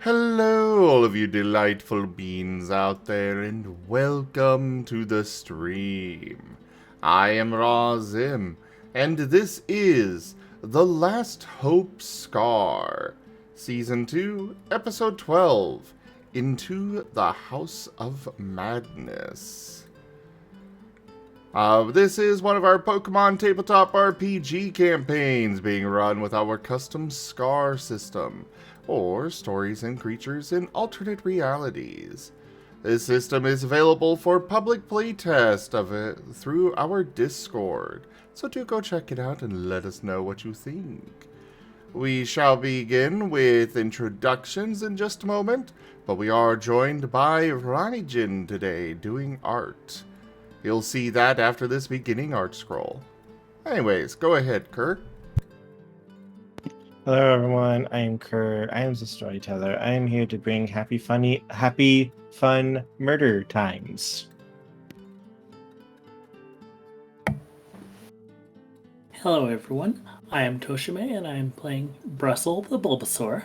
Hello, all of you delightful beings out there, and welcome to the stream. I am Razim, and this is The Last Hope Scar, Season 2, Episode 12, Into the House of Madness. This is one of our Pokemon tabletop RPG campaigns being run with our custom Scar system, or Stories and Creatures in Alternate Realities. This system is available for public playtest of it through our Discord, so do go check it out and let us know what you think. We shall begin with introductions in just a moment, but we are joined by Rdyjin today doing art. You'll see that after this beginning art scroll. Anyways, go ahead, Kurt. Hello everyone, I am Kurt. I am the Storyteller. I am here to bring happy, fun murder times. Hello everyone, I am Tochemay and I am playing Brussel the Bulbasaur.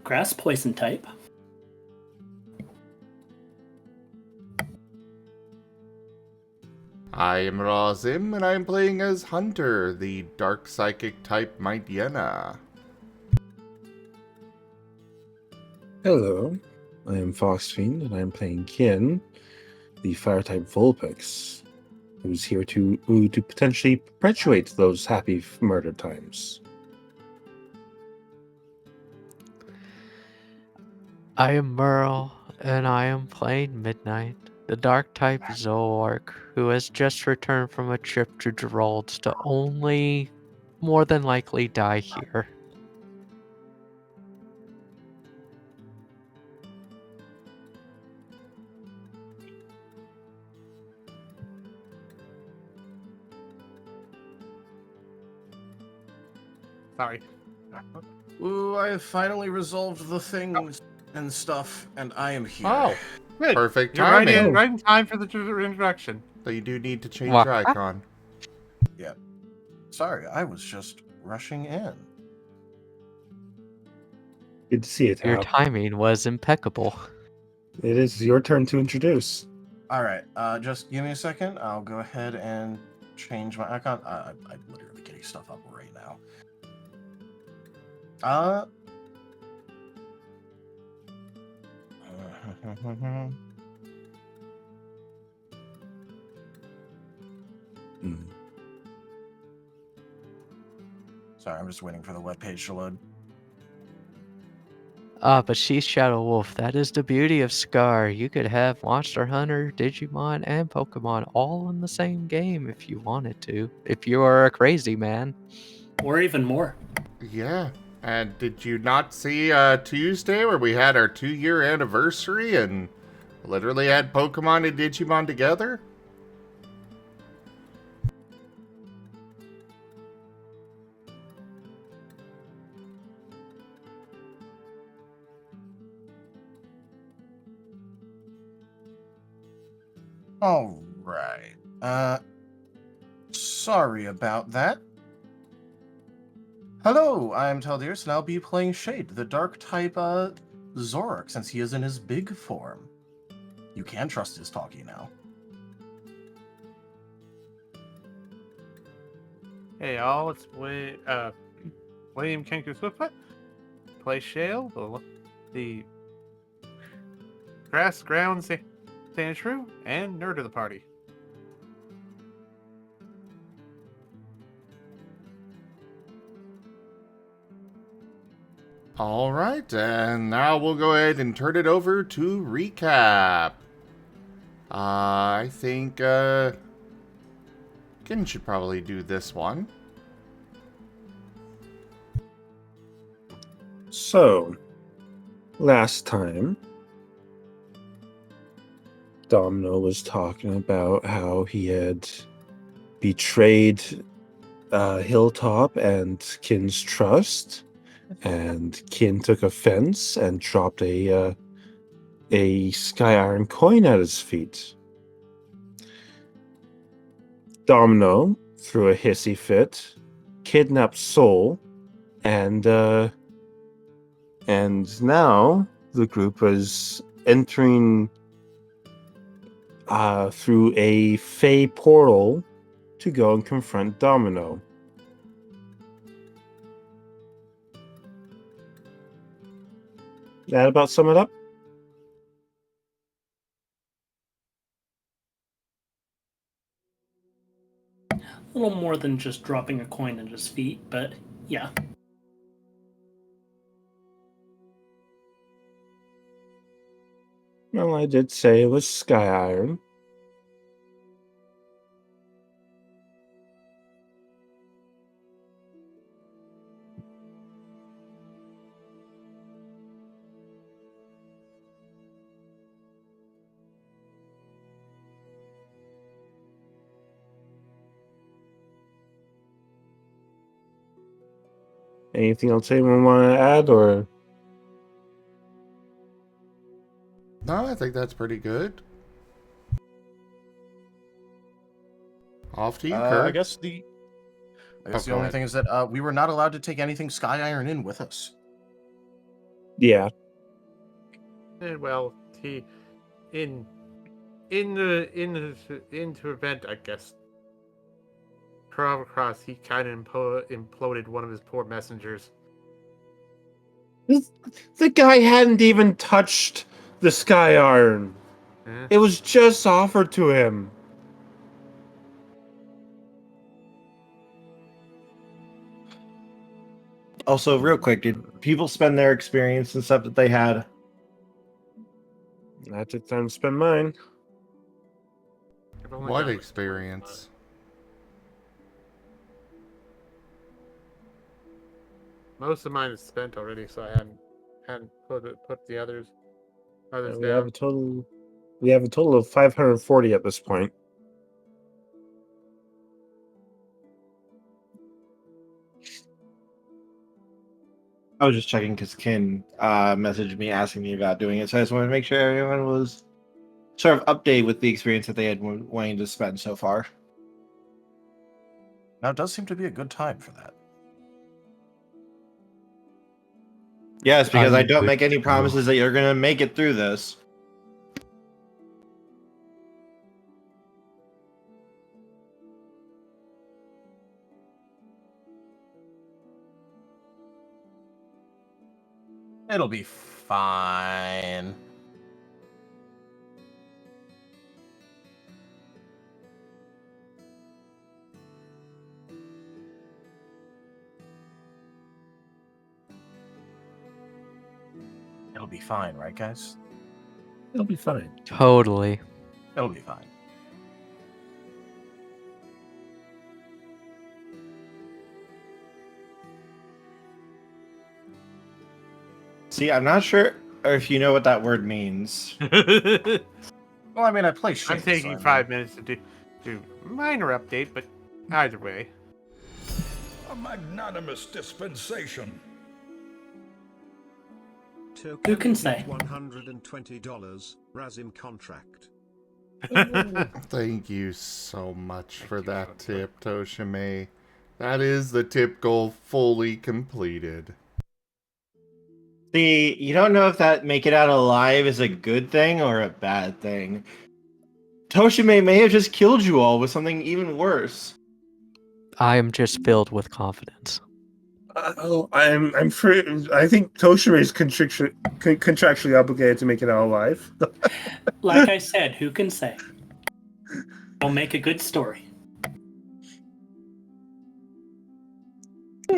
Grass Poison type. I am Razim, and I am playing as Hunter, the Dark Psychic type Mytiena. Hello, I am Foxfiend, and I am playing Kin, the Fire-type Vulpix, who's here to potentially perpetuate those happy murder times. I am Merl, and I am playing Midnight, the Dark-type Zoroark, who has just returned from a trip to Gerald's to only more than likely die here. Sorry. Ooh, I have finally resolved the things and stuff, and I am here. Oh, Good. perfect You're right timing. in time for the introduction. So you do need to change What? your icon. Yeah. Sorry, I was just rushing in. Good to see you, Your Tab. timing was impeccable. It is your turn to introduce. All right, just give me a second. I'll go ahead and change my icon. I'm literally getting stuff up right now. Mm. Sorry, I'm just waiting for the webpage to load. But she's Shadow Wolf. That is the beauty of Scar. You could have Monster Hunter, Digimon, and Pokemon all in the same game if you wanted to. If you are a crazy man. Or even more. Yeah. And did you not see Tuesday where we had our 2-year anniversary and literally had Pokemon and Digimon together? All right. Sorry about that. Hello, I'm Taldiers, and I'll be playing Shade, the dark type, Zoroark, since he is in his big form. You can trust his talkie now. Hey y'all, it's William Kenku Swiftfoot. Play Shale, the grass ground stand true, and nerd of the party. All right, and now we'll go ahead and turn it over to recap. I think Kin should probably do this one. So, last time, Domino was talking about how he had betrayed Hilltop and Kin's trust, and Kin took offense and dropped a Sky Iron coin at his feet. Domino threw a hissy fit, kidnapped Soul, and And now the group is entering through a Fey portal to go and confront Domino. That about sum it up? A little more than just dropping a coin at his feet, but yeah. Well, I did say it was Sky Iron. Anything else anyone want to add, or? No, I think that's pretty good. Off to you, I Kurt. guess the go only ahead. thing is that we were not allowed to take anything Sky Iron in with us. Yeah. Well, he in into event, I guess. Across, he kind of imploded one of his poor messengers. The guy hadn't even touched the Sky Iron. Eh? It was just offered to him. Also, real quick, did people spend their experience and stuff that they had? I took time to spend mine. I've only What got, like, experience? most of mine is spent already, so I hadn't put the others We have a total of 540 at this point. I was just checking because Ken messaged me asking me about doing it, so I just wanted to make sure everyone was sort of updated with the experience that they had wanting to spend so far. Now, it does seem to be a good time for that. Yes, because I don't good make any to go. promises that you're going to make it through this. It'll be fine. It'll be fine, right, guys? It'll be fine. Totally. It'll be fine. See, I'm not sure if you know what that word means. Well, I mean, I play shit. I'm taking 5 minutes to do minor update, but either way. A magnanimous dispensation. Who can say? $120 Razim contract. Thank you so much for that tip, Tochemay. That is the tip goal fully completed. See, you don't know if that make it out alive is a good thing or a bad thing. Tochemay may have just killed you all with something even worse. I am just filled with confidence. I'm free. I think Toshima is contractually obligated to make it out alive. Like I said, who can say? It'll make a good story.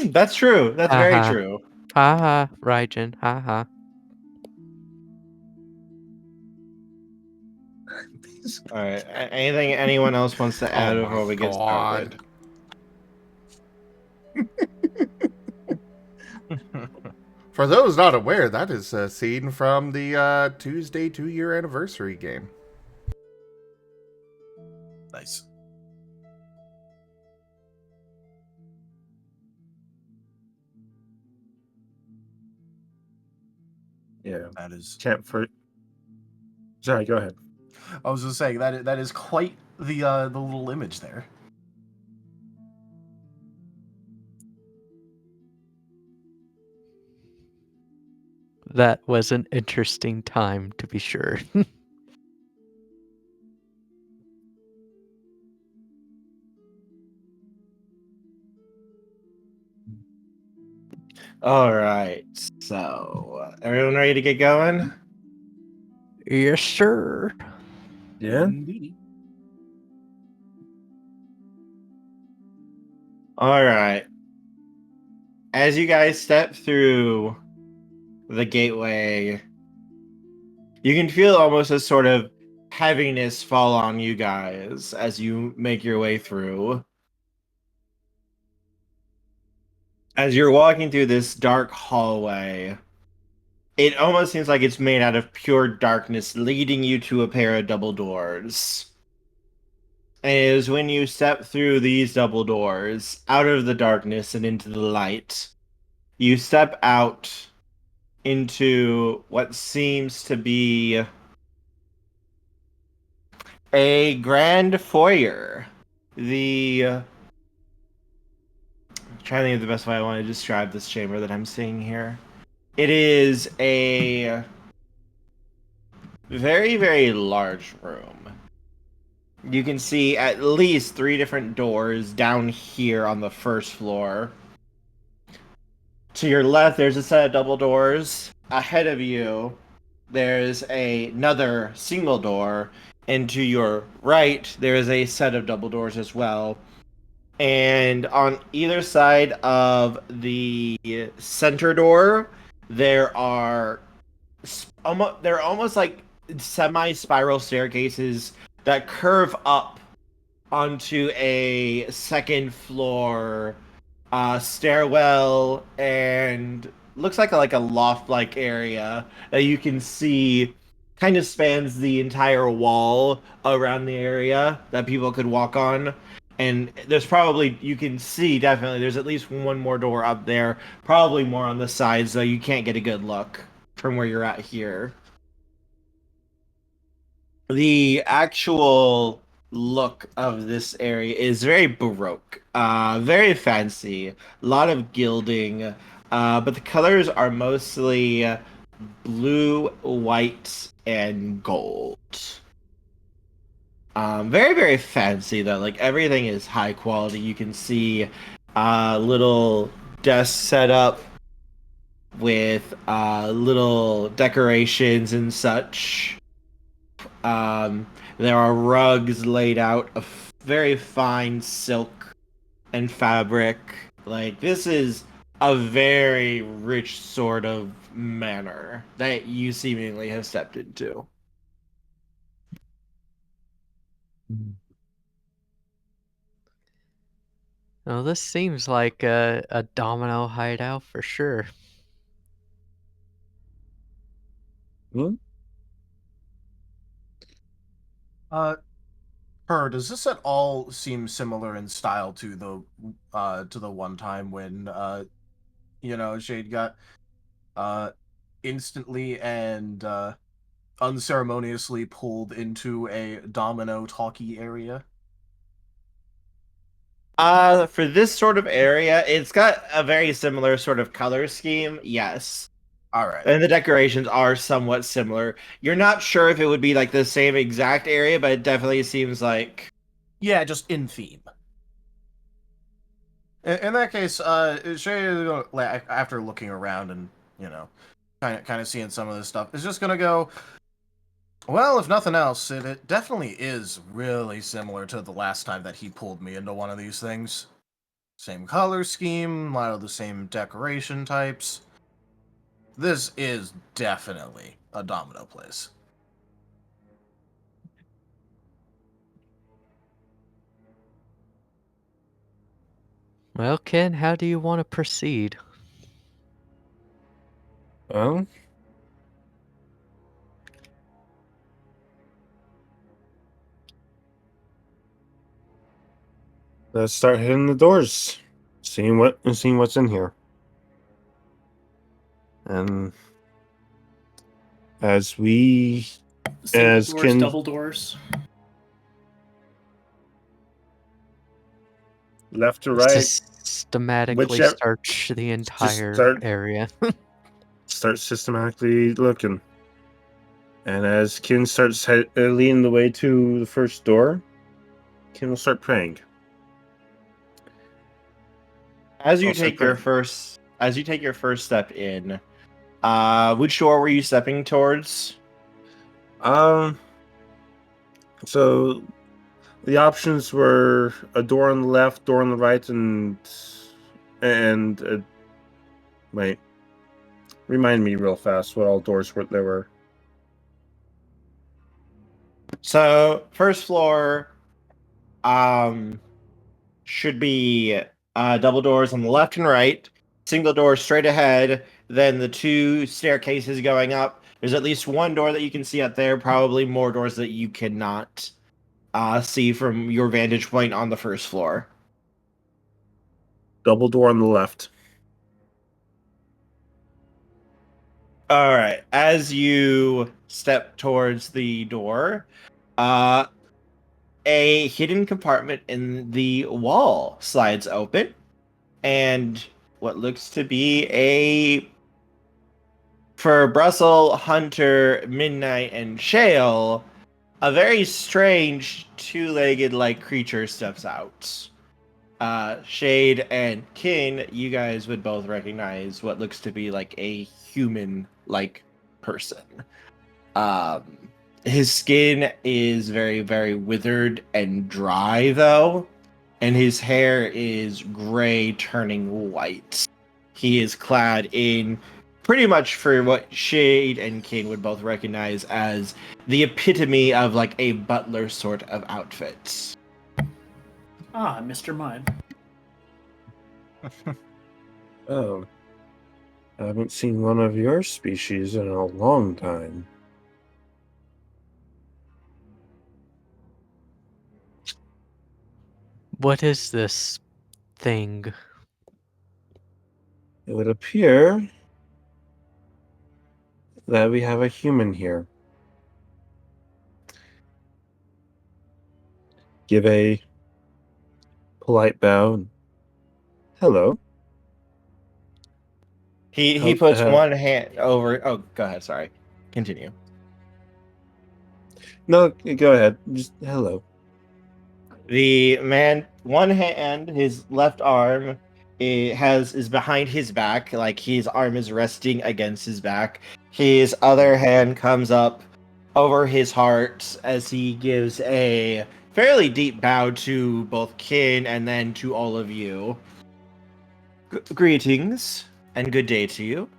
That's true. That's very Uh-huh. true. Haha, Rdyjin, haha. All right. Anything anyone else wants to add Oh my before we get started? For those not aware, that is a scene from the Tuesday 2-year anniversary game. Nice. Yeah, That is. can't for. Sorry, go ahead. I was just saying that is quite the little image there. That was an interesting time, to be sure. All right. So, everyone ready to get going? Yes, sir. Yeah. Indeed. All right. As you guys step through the gateway, you can feel almost a sort of heaviness fall on you guys as you make your way through. As you're walking through this dark hallway, it almost seems like it's made out of pure darkness, leading you to a pair of double doors. And it is when you step through these double doors, out of the darkness and into the light, you step out into what seems to be a grand foyer. I'm trying to think of the best way I want to describe this chamber that I'm seeing here. It is a very, very large room. You can see at least 3 different doors down here on the first floor. To your left, there's a set of double doors. Ahead of you, there's another single door. And to your right, there is a set of double doors as well. And on either side of the center door, there are almost like semi-spiral staircases that curve up onto a second floor stairwell, and looks like a loft-like area that you can see kind of spans the entire wall around the area that people could walk on. And there's probably, you can see definitely there's at least one more door up there, probably more on the sides, though you can't get a good look from where you're at here. The actual look of this area is very baroque, very fancy, a lot of gilding, but the colors are mostly blue, white, and gold. Very, very fancy though. Like everything is high quality. You can see little desks set up with little decorations and such. There are rugs laid out of very fine silk and fabric. Like, this is a very rich sort of manner that you seemingly have stepped into. Well, this seems like a Domino hideout for sure. Hmm? Does this at all seem similar in style to the one time when Shade got instantly and unceremoniously pulled into a Domino talkie area? For this sort of area, it's got a very similar sort of color scheme, yes. All right. And the decorations are somewhat similar. You're not sure if it would be like the same exact area, but it definitely seems like... Yeah, just in theme. In that case, Shay, after looking around and, kind of seeing some of this stuff, is just going to go, well, if nothing else, it definitely is really similar to the last time that he pulled me into one of these things. Same color scheme, a lot of the same decoration types. This is definitely a Domino place. Well, Ken, how do you want to proceed? Well, let's start hitting the doors, seeing what's in here. And as we, Single as doors, Ken, double doors. left to right, Systematically whichever- search the entire start- area. start systematically looking. And as Kin starts leading the way to the first door, Kin will start praying. As you I'll start take your first step in, which door were you stepping towards? So the options were a door on the left, door on the right, and wait, remind me real fast what all doors there were. So first floor, should be double doors on the left and right, single door straight ahead, then the two staircases going up. There's at least one door that you can see out there, probably more doors that you cannot see from your vantage point on the first floor. Double door on the left. All right. As you step towards the door, a hidden compartment in the wall slides open, and what looks to be for Brussel, Hunter, Midnight, and Shale, a very strange two-legged like creature steps out. Shade and Kin, you guys would both recognize what looks to be like a human-like person. His skin is very, very withered and dry, though, and his hair is gray turning white. He is clad in pretty much for what Shade and Kin would both recognize as the epitome of like a butler sort of outfit. Ah, Mr. Mime. Oh, I haven't seen one of your species in a long time. What is this thing? It would appear that we have a human here. Give a polite bow. Hello. He puts one hand over. Oh, go ahead. Sorry. Continue. No, go ahead. Just hello. The man, one hand, his left arm, is behind his back, like his arm is resting against his back. His other hand comes up over his heart as he gives a fairly deep bow to both Kin and then to all of you. Greetings and good day to you.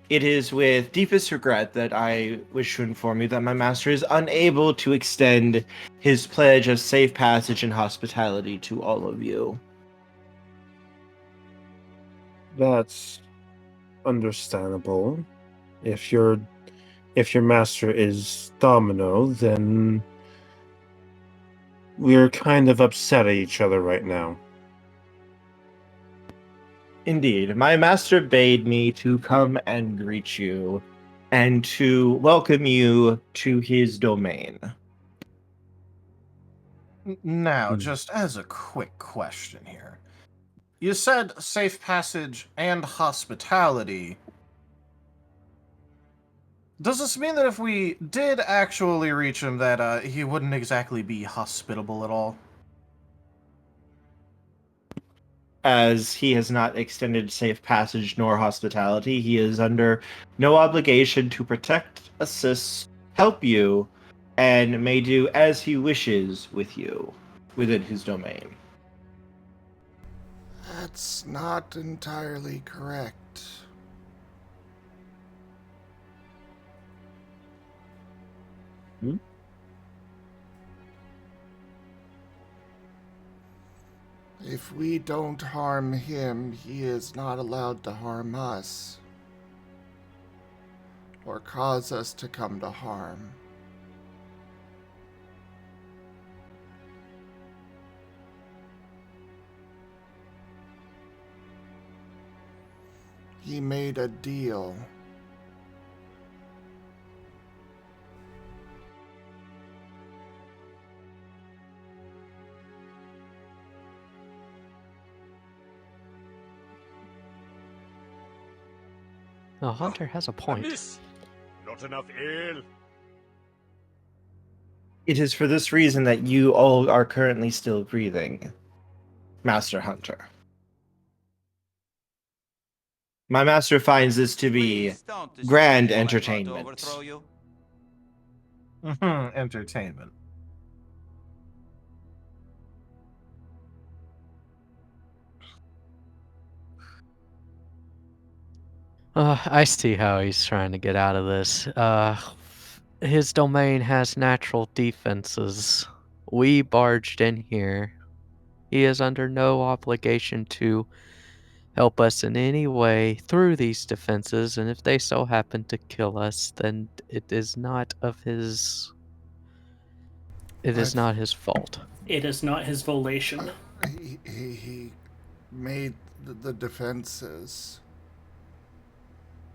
It is with deepest regret that I wish to inform you that my master is unable to extend his pledge of safe passage and hospitality to all of you. That's understandable. If your master is Domino, then we're kind of upset at each other right now. Indeed, my master bade me to come and greet you and to welcome you to his domain. Now, just as a quick question here. You said safe passage and hospitality. Does this mean that if we did actually reach him, that he wouldn't exactly be hospitable at all? As he has not extended safe passage nor hospitality, he is under no obligation to protect, assist, help you, and may do as he wishes with you within his domain. That's not entirely correct. Hmm? If we don't harm him, he is not allowed to harm us. Or cause us to come to harm. He made a deal. The hunter has a point. Not enough ale. It is for this reason that you all are currently still breathing, Master Hunter. My master finds this to be grand entertainment. Entertainment. I see how he's trying to get out of this. His domain has natural defenses. We barged in here. He is under no obligation to help us in any way through these defenses, and if they so happen to kill us, then it is not of his... It is not his fault. It is not his volition. He made the defenses.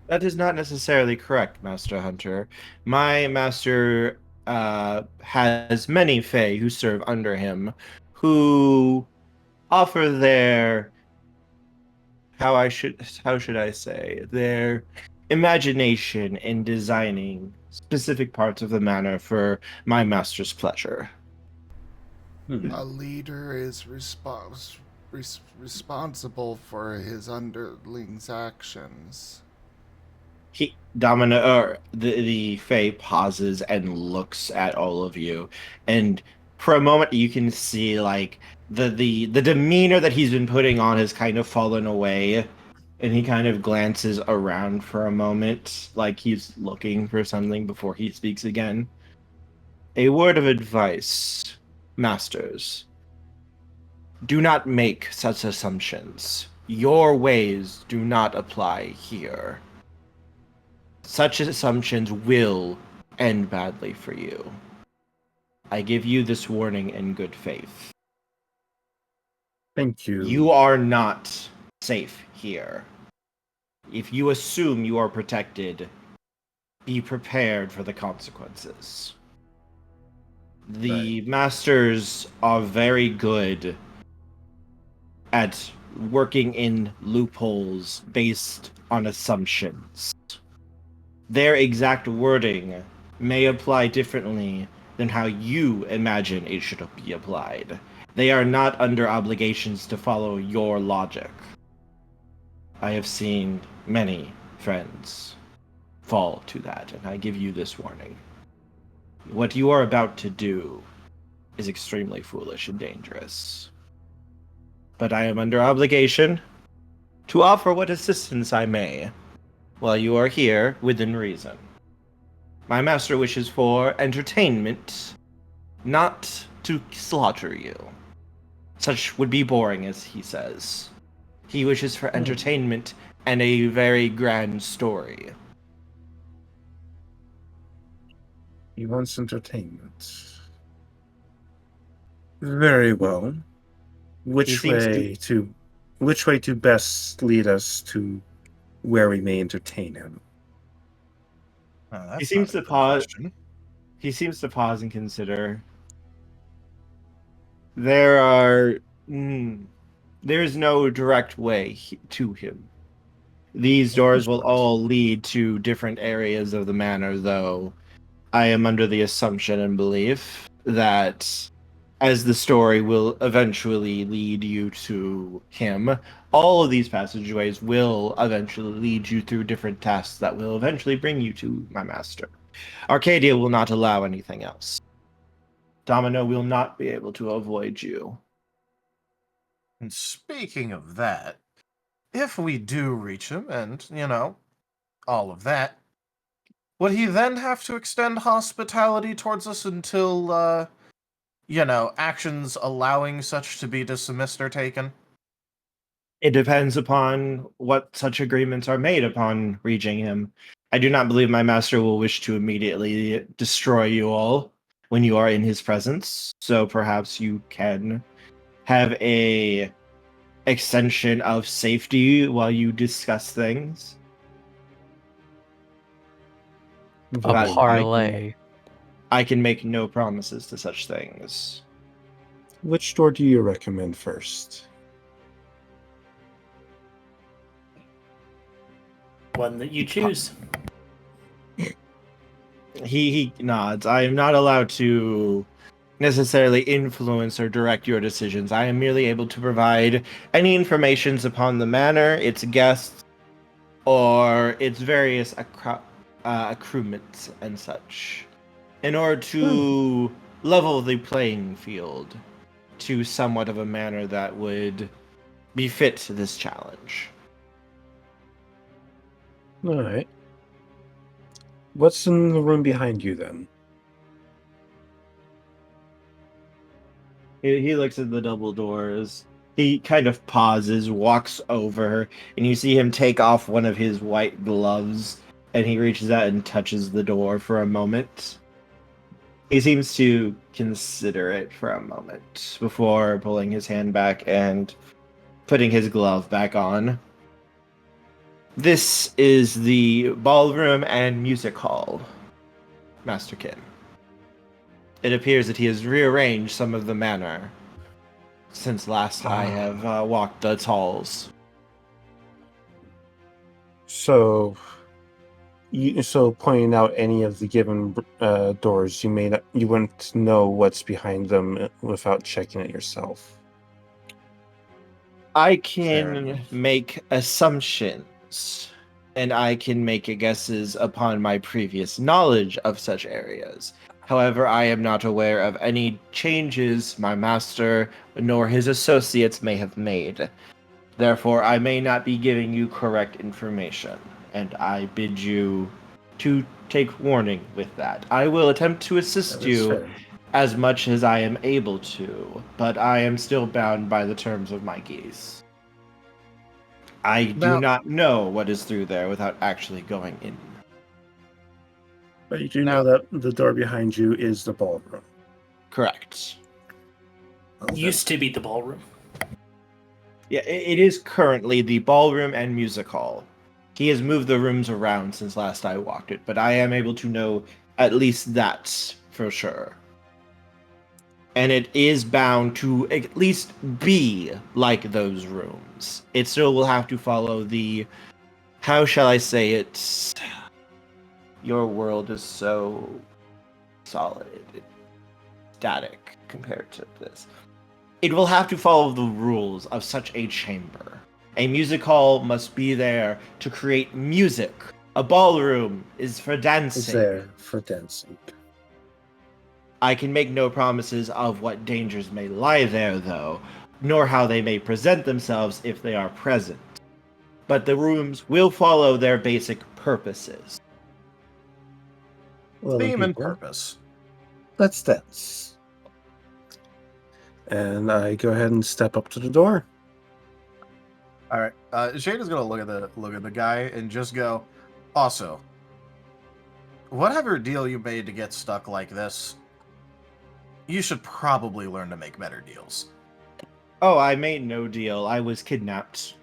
That is not necessarily correct, Master Hunter. My master has many Fae who serve under him, who offer their how should I say, their imagination in designing specific parts of the manor for my master's pleasure. A leader is responsible for his underlings' actions. The Fae pauses and looks at all of you, and for a moment you can see like the demeanor that he's been putting on has kind of fallen away, and he kind of glances around for a moment like he's looking for something before he speaks again. A word of advice, masters. Do not make such assumptions. Your ways do not apply here. Such assumptions will end badly for you. I give you this warning in good faith. Thank you. You are not safe here. If you assume you are protected, be prepared for the consequences. The masters are very good at working in loopholes based on assumptions. Their exact wording may apply differently than how you imagine it should be applied. They are not under obligations to follow your logic. I have seen many friends fall to that, and I give you this warning. What you are about to do is extremely foolish and dangerous. But I am under obligation to offer what assistance I may while you are here within reason. My master wishes for entertainment, not to slaughter you. Such would be boring, as he says. He wishes for entertainment and a very grand story. He wants entertainment. Very well. Which way to best lead us to where we may entertain him? He seems to pause. He seems to pause and consider. There is no direct way to him. These doors will all lead to different areas of the manor, though I am under the assumption and belief that as the story will eventually lead you to him, all of these passageways will eventually lead you through different tasks that will eventually bring you to my master. Arcadia will not allow anything else. Domino will not be able to avoid you. And speaking of that, if we do reach him and, all of that, would he then have to extend hospitality towards us until, actions allowing such to be dismissed are taken? It depends upon what such agreements are made upon reaching him. I do not believe my master will wish to immediately destroy you all when you are in his presence, so perhaps you can have a extension of safety while you discuss things. A parlay. I can make no promises to such things. Which door do you recommend first? One that you choose. He nods. I am not allowed to necessarily influence or direct your decisions. I am merely able to provide any informations upon the manor, its guests, or its various accoutrements and such, in order to level the playing field to somewhat of a manner that would befit this challenge. All right. What's in the room behind you then? He looks at the double doors. He kind of pauses, walks over, and you see him take off one of his white gloves, and he reaches out and touches the door for a moment. He seems to consider it for a moment before pulling his hand back and putting his glove back on. This is the ballroom and music hall, Masterkin. It appears that he has rearranged some of the manor since last I have walked its halls. So, pointing out any of the given doors, you wouldn't know what's behind them without checking it yourself. I Fair can enough. make assumptions, and I can make guesses upon my previous knowledge of such areas. However, I am not aware of any changes my master nor his associates may have made. Therefore, I may not be giving you correct information, and I bid you to take warning with that. I will attempt to assist That is you fair. as much as I am able to, but I am still bound by the terms of my geese. I do Now- not know what is through there without actually going in. But you do Now- know that the door behind you is the ballroom. Correct. Okay. Used to be the ballroom. Yeah, it is currently the ballroom and music hall. He has moved the rooms around since last I walked it, but I am able to know at least that for sure. And it is bound to at least be like those rooms. It still will have to follow the, how shall I say it? Your world is so solid, static compared to this. It will have to follow the rules of such a chamber. A music hall must be there to create music. A ballroom is for dancing. Is there for dancing. I can make no promises of what dangers may lie there, though, nor how they may present themselves if they are present. But the rooms will follow their basic purposes. Well, then, Theme and people, purpose. let's dance. And I go ahead and step up to the door. All right. Shane is gonna look at the guy and just go. Also, whatever deal you made to get stuck like this, you should probably learn to make better deals. Oh, I made no deal. I was kidnapped.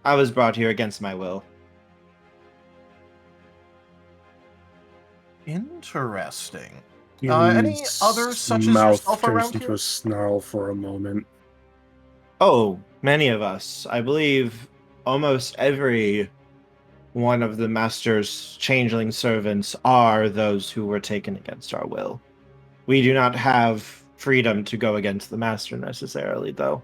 I was brought here against my will. Interesting. His Any others such as mouth yourself turns around into here? a snarl for a moment. Oh, many of us. I believe almost every one of the master's changeling servants are those who were taken against our will. We do not have freedom to go against the master necessarily, though.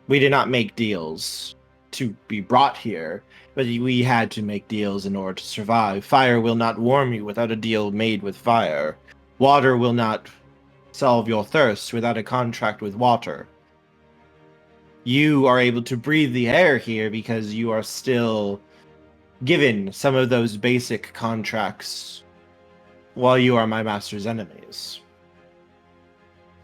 We did not make deals to be brought here, but we had to make deals in order to survive. Fire will not warm you without a deal made with fire. Water will not solve your thirst without a contract with water. You are able to breathe the air here because you are still given some of those basic contracts while you are my master's enemies.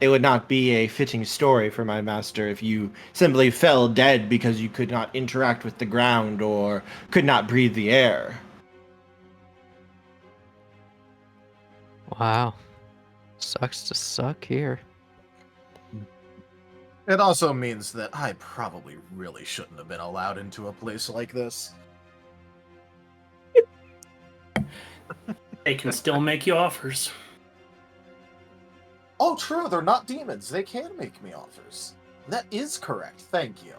It would not be a fitting story for my master if you simply fell dead because you could not interact with the ground or could not breathe the air. Wow. Sucks to suck here. It also means that I probably really shouldn't have been allowed into a place like this. They can still make you offers. Oh, true. They're not demons. They can make me offers. That is correct. Thank you.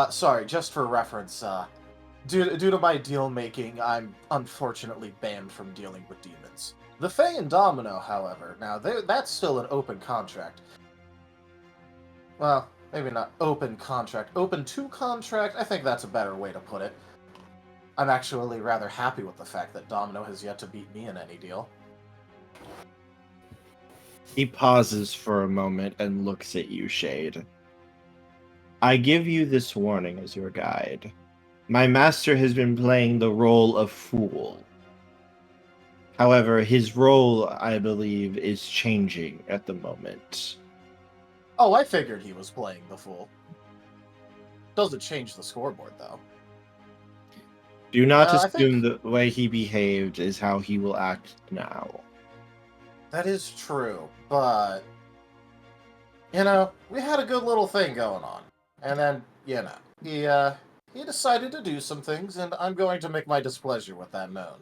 Sorry, just for reference, due to my deal making, I'm unfortunately banned from dealing with demons. The Fae and Domino, however, now that's still an open contract. Well, maybe not open contract. Open to contract? I think that's a better way to put it. I'm actually rather happy with the fact that Domino has yet to beat me in any deal. He pauses for a moment and looks at you, Shade. I give you this warning as your guide. My master has been playing the role of fool. However, his role, I believe, is changing at the moment. Oh, I figured he was playing the fool. Doesn't change the scoreboard, though. Do not I think assume the way he behaved is how he will act now. that is true, but... You know, we had a good little thing going on. And then, you know, he decided to do some things, and I'm going to make my displeasure with that known.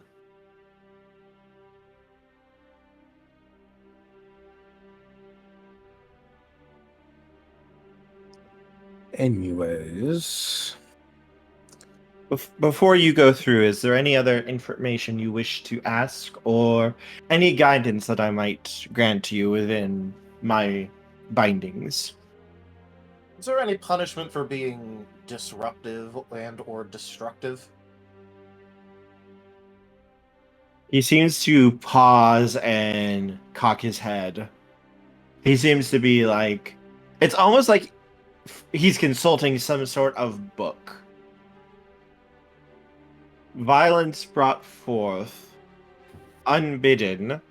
Anyways, Before you go through, is there any other information you wish to ask, or any guidance that I might grant to you within my bindings? Is there any punishment for being disruptive and or destructive? He seems to pause and cock his head. He seems to be like... It's almost like he's consulting some sort of book. Violence brought forth, unbidden,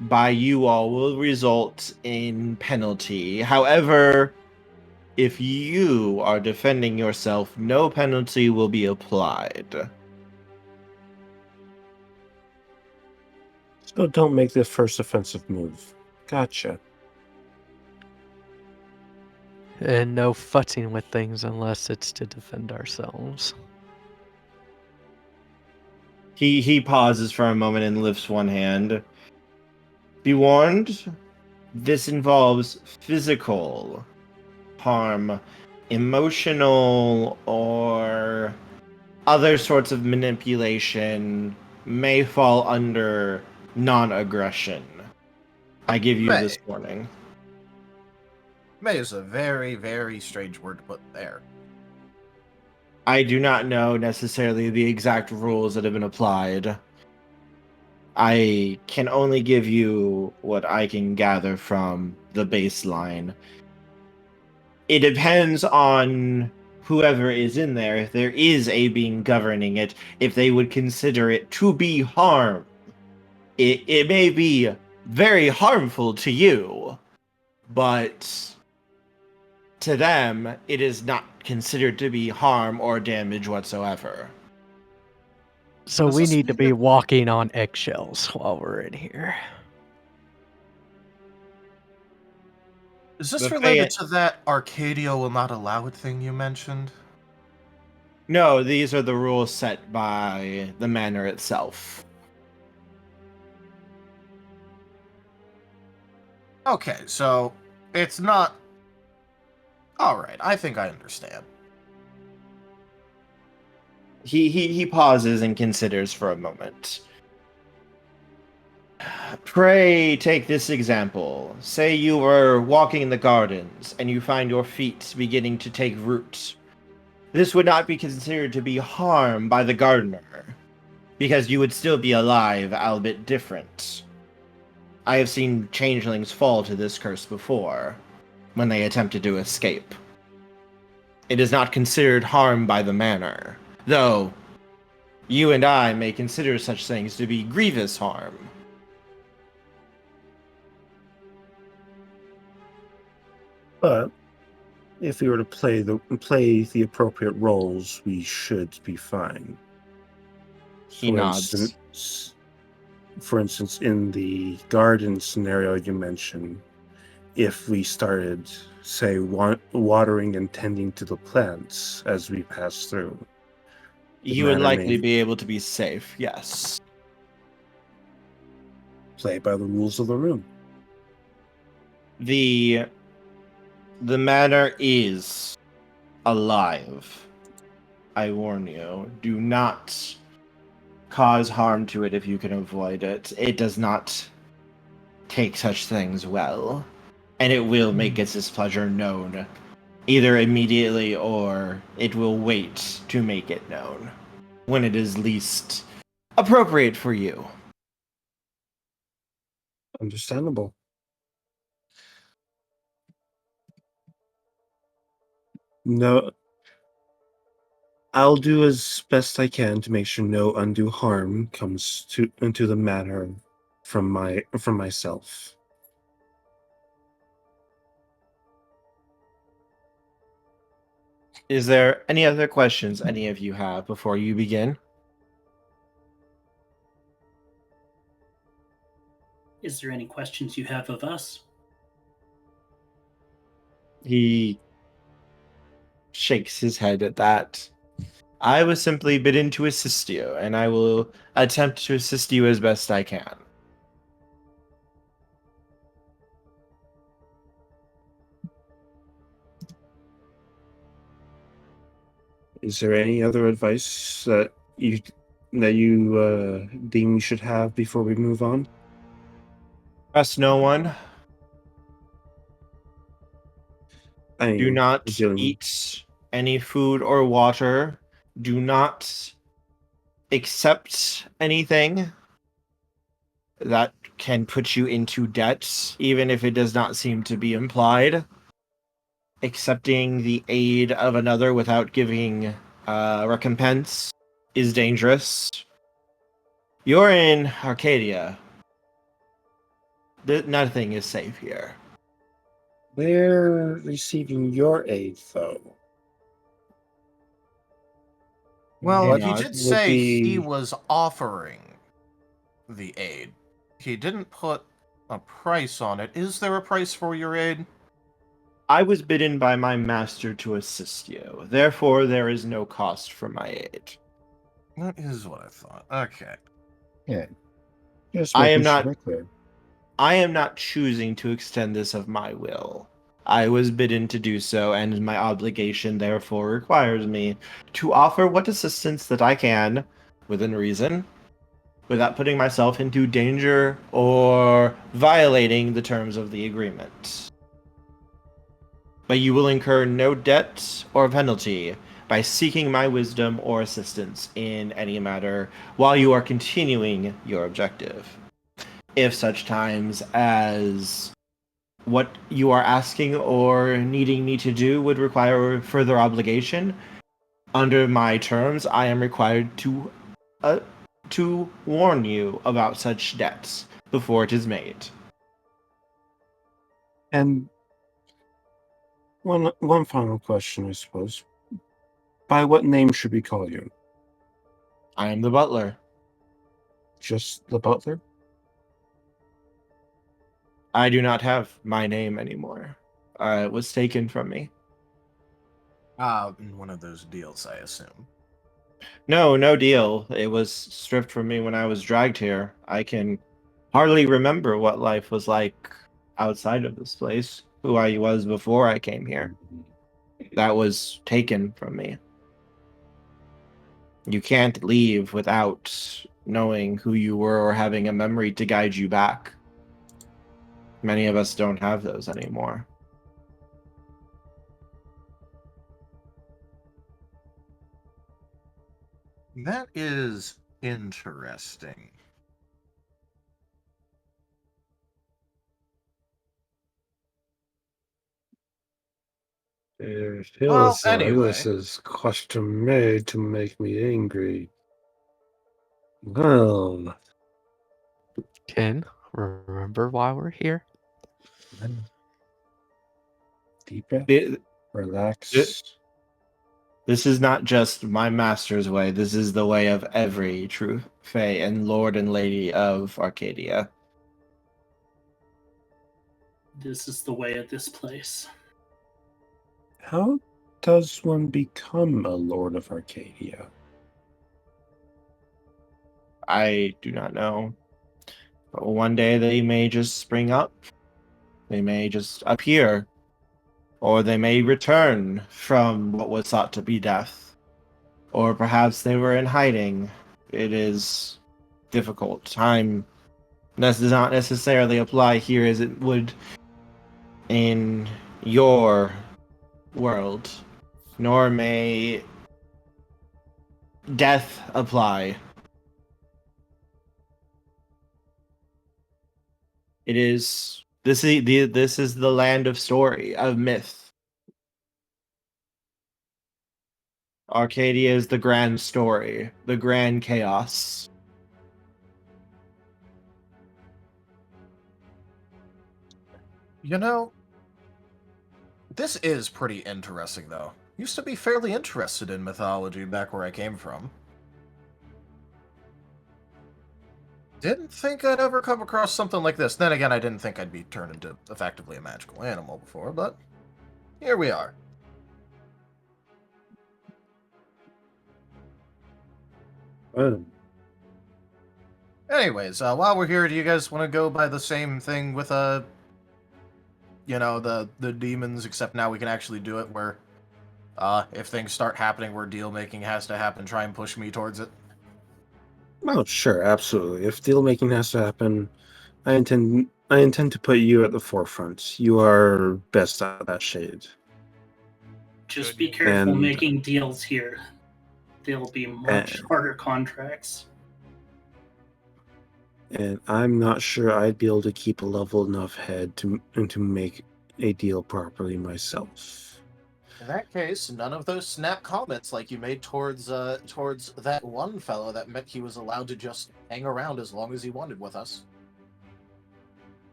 by you all will result in penalty. However, if you are defending yourself, no penalty will be applied. so don't make the first offensive move. Gotcha. And no futzing with things unless it's to defend ourselves. He pauses for a moment and lifts one hand. Be warned, this involves physical harm, emotional or other sorts of manipulation may fall under non-aggression. I give you this warning. May is a very, very strange word to put there. I do not know necessarily the exact rules that have been applied. I can only give you what I can gather from the baseline. It depends on whoever is in there, if there is a being governing it, if they would consider it to be harm. It may be very harmful to you, but to them, it is not considered to be harm or damage whatsoever. So Does we this need to mean be that- walking on eggshells while we're in here. Is this The related to that Arcadia will not allow it thing you mentioned? No, these are the rules set by the manor itself. Okay, so it's not... Alright, I think I understand. He pauses and considers for a moment. Pray take this example. Say you were walking in the gardens and you find your feet beginning to take root. This would not be considered to be harm by the gardener, because you would still be alive, albeit different. I have seen changelings fall to this curse before, when they attempted to escape. It is not considered harm by the manor, though you and I may consider such things to be grievous harm. But if we were to play the appropriate roles, we should be fine. He nods. For instance, in the garden scenario you mentioned, if we started, say, watering and tending to the plants as we pass through, You would likely be able to be safe, yes. Play by the rules of the room. The The manor is alive. I warn you, do not cause harm to it if you can avoid it. It does not take such things well, and it will make its displeasure known, either immediately or it will wait to make it known when it is least appropriate for you. Understandable. No, I'll do as best I can to make sure no undue harm comes into the manor from myself. Is there any other questions any of you have before you begin? Is there any questions you have of us? He shakes his head at that. I was simply bidden to assist you, and I will attempt to assist you as best I can. Is there any other advice that you deem we should have before we move on? Trust no one. Do not dealing- eat any food or water. Do not accept anything that can put you into debt, even if it does not seem to be implied. Accepting the aid of another without giving recompense is dangerous. You're in Arcadia. Nothing is safe here. They're receiving your aid, though. Well, What he not did would say he be- was offering the aid. He didn't put a price on it. Is there a price for your aid? I was bidden by my master to assist you. Therefore, there is no cost for my aid. That is what I thought. Okay. Yeah. Just I am making not- sure we're clear. I am not choosing to extend this of my will. I was bidden to do so, and my obligation therefore requires me to offer what assistance that I can, within reason, without putting myself into danger or violating the terms of the agreement. But you will incur no debt or penalty by seeking my wisdom or assistance in any matter while you are continuing your objective. If such times as what you are asking or needing me to do would require further obligation, under my terms, I am required to warn you about such debts before it is made. And one final question, I suppose. By what name should we call you? I am the butler. Just the butler? I do not have my name anymore. It was taken from me. In one of those deals, I assume. No deal. It was stripped from me when I was dragged here. I can hardly remember what life was like outside of this place, who I was before I came here. That was taken from me. You can't leave without knowing who you were or having a memory to guide you back. Many of us don't have those anymore. That is interesting. It Well, feels like anyway. this is custom made to make me angry. Well, Ken, remember why we're here? deep breath, It- relax. This is not just my master's way. This is the way of every true Fae and Lord and Lady of Arcadia. This is the way of this place. How does one become a Lord of Arcadia? I do not know. But one day they may just spring up. They may just appear. or they may return from what was thought to be death, or perhaps they were in hiding. It is difficult. Time does not necessarily apply here as it would in your world, nor may death apply. It is this is the land of story, of myth. Arcadia is the grand story, the grand chaos. You know, this is pretty interesting, though. Used to be fairly interested in mythology back where I came from. Didn't think I'd ever come across something like this. Then again, I didn't think I'd be turned into effectively a magical animal before, but here we are. Anyways, while we're here, do you guys want to go by the same thing with you know, the demons? Except now we can actually do it where, if things start happening where deal making has to happen, try and push me towards it. Oh, sure, absolutely. If deal making has to happen, I intend to put you at the forefront. You are best at that shade. Just be careful And- making deals here. They'll be much harder contracts. And I'm not sure I'd be able to keep a level enough head to make a deal properly myself. In that case, none of those snap comments like you made towards that one fellow that meant he was allowed to just hang around as long as he wanted with us.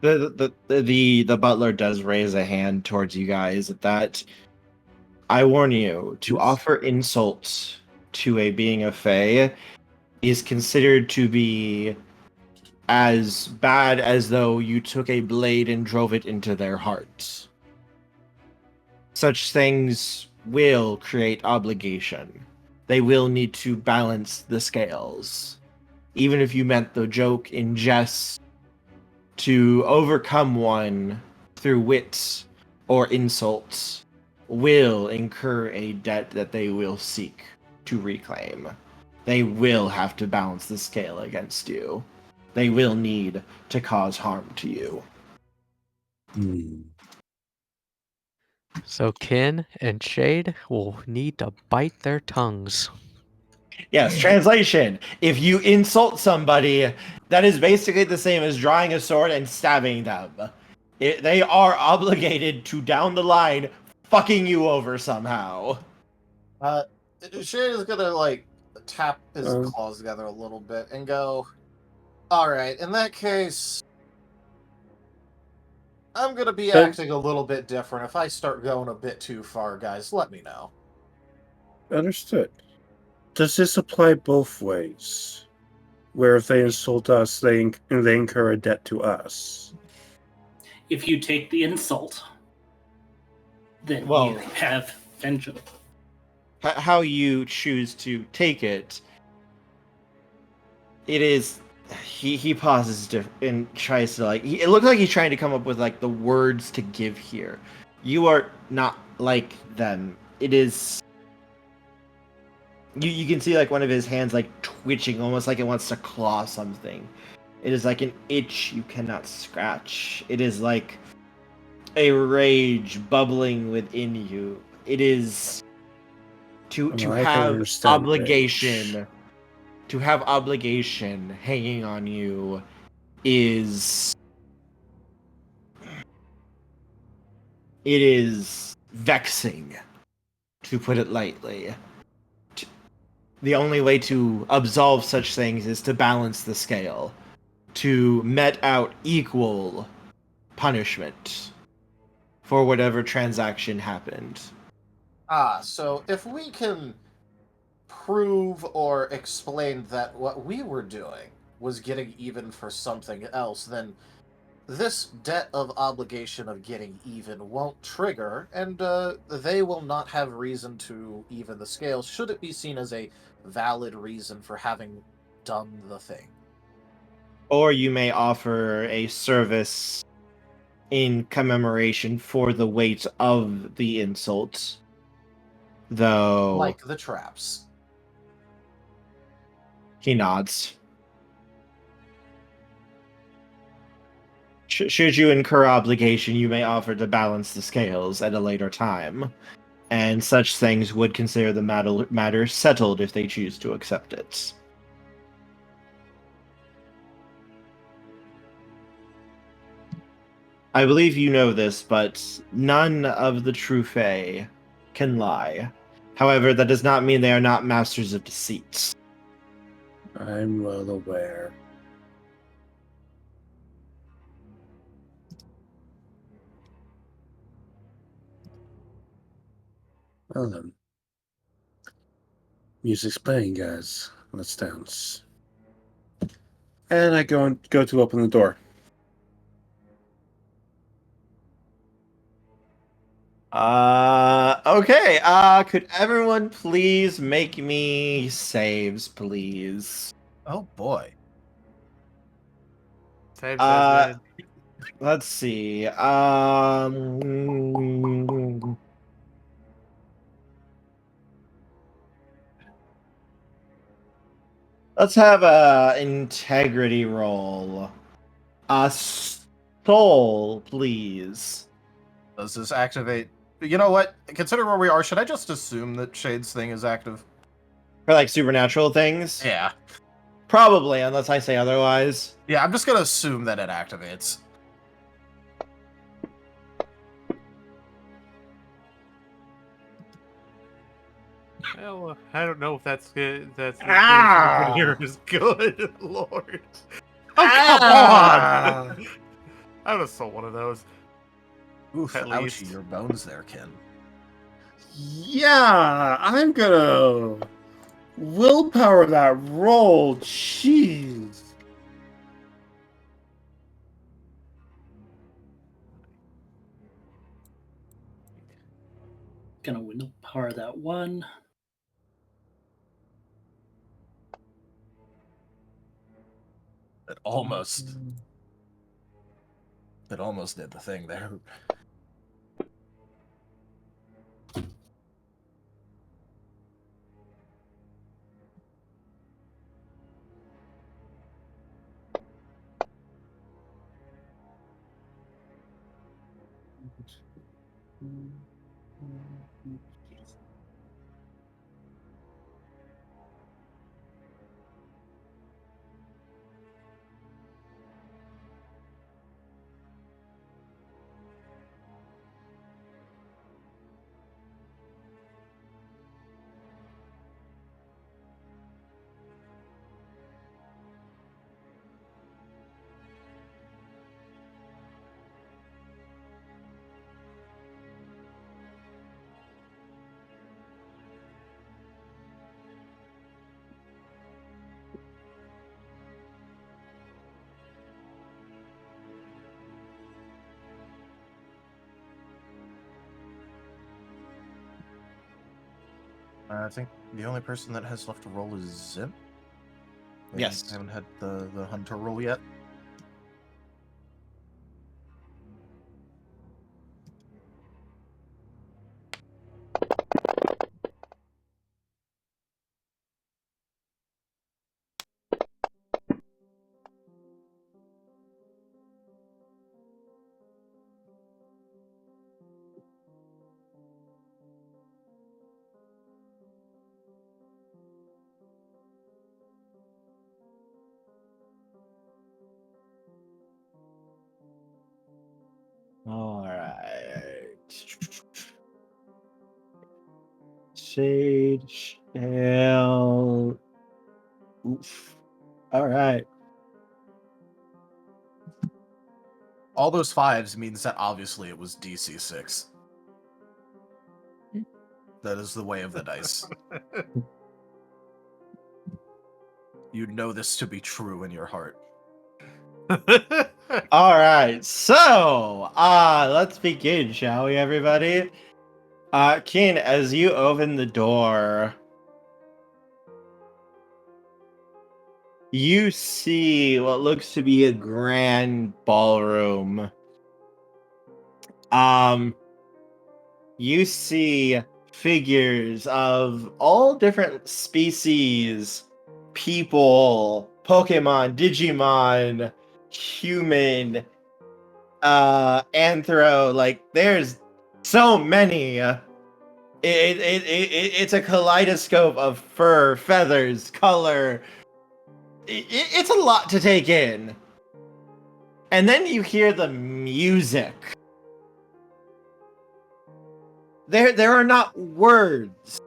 The butler does raise a hand towards you guys. At that, I warn you, to Yes. offer insult to a being of Fae is considered to be as bad as though you took a blade and drove it into their hearts. Such things will create obligation. They will need to balance the scales. Even if you meant the joke in jest, to overcome one through wits or insults will incur a debt that they will seek to reclaim. They will have to balance the scale against you. They will need to cause harm to you. So Kin and Shade will need to bite their tongues. Yes, translation. If you insult somebody, that is basically the same as drawing a sword and stabbing them. They are obligated to, down the line, fucking you over somehow. Shade is gonna like tap his claws together a little bit and go, "Alright, in that case, I'm gonna be acting a little bit different. If I start going a bit too far, guys, let me know." Understood. Does this apply both ways? Where if they insult us, they incur a debt to us? If you take the insult, then Well- you have vengeance. How you choose to take it, it is... He pauses and tries to, like... It looks like he's trying to come up with, like, the words to give here. You are not like them. It is... You can see, like, one of his hands, like, twitching, almost like it wants to claw something. It is like an itch you cannot scratch. It is like a rage bubbling within you. It is... To I can have understand obligation... rage. To have obligation hanging on you is... It is vexing, to put it lightly. The only way to absolve such things is to balance the scale, to met out equal punishment for whatever transaction happened. So if we can prove or explain that what we were doing was getting even for something else, then this debt of obligation of getting even won't trigger, and they will not have reason to even the scale, should it be seen as a valid reason for having done the thing. Or you may offer a service in commemoration for the weight of the insult. Though Like the traps. he nods. Should you incur obligation, you may offer to balance the scales at a later time, and such things would consider the matter settled if they choose to accept it. I believe you know this, but none of the true Fae can lie. However, that does not mean they are not masters of deceit. I'm well aware. Well then. Music's playing, guys. Let's dance. And I go to open the door. Okay. Could everyone please make me saves, please? Oh boy. Save says win. Let's see. Let's have a integrity roll. Soul, please. Does this activate? You know what? Consider where we are. Should I just assume that Shade's thing is active? For like supernatural things? Yeah. Probably, unless I say otherwise. Yeah, I'm just gonna assume that it activates. Well, I don't know if that's good. That's Ah! here is good, Lord. Oh, come on! I would have sold one of those. Oof, At ouchie, least. your bones there, Ken. Yeah, I'm gonna willpower that roll. Jeez. Gonna willpower that one. It almost did the thing there. I think the only person that has left to roll is Zim. Yes. I haven't had the hunter roll yet. Alright. Shade, shell. Oof. Alright. All those fives means that obviously it was DC 6. That is the way of the dice. You know this to be true in your heart. Alright, so let's begin, shall we, everybody? Keen, as you open the door, you see what looks to be a grand ballroom You see figures of all different species, people, Pokemon, Digimon, human, anthro. Like, there's so many. It's a kaleidoscope of fur, feathers, color. It's a lot to take in. And then you hear the music. There are not words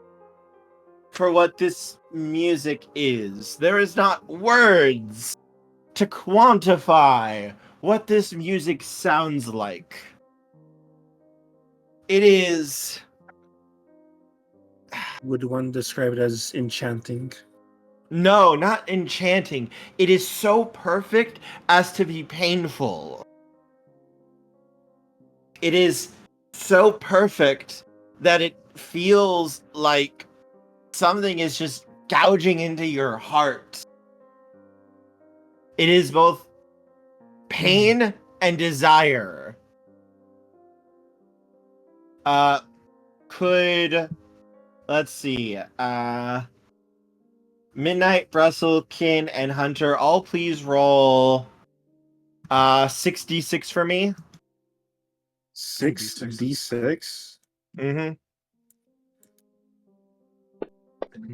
for what this music is. There is not words to quantify what this music sounds like. It is... Would one describe it as enchanting? No, not enchanting. It is so perfect as to be painful. It is so perfect that it feels like something is just gouging into your heart. It is both pain and desire. Let's see. Midnight, Brussel, Kin, and Hunter, all please roll 6d6 for me. 6d6. Mm-hmm.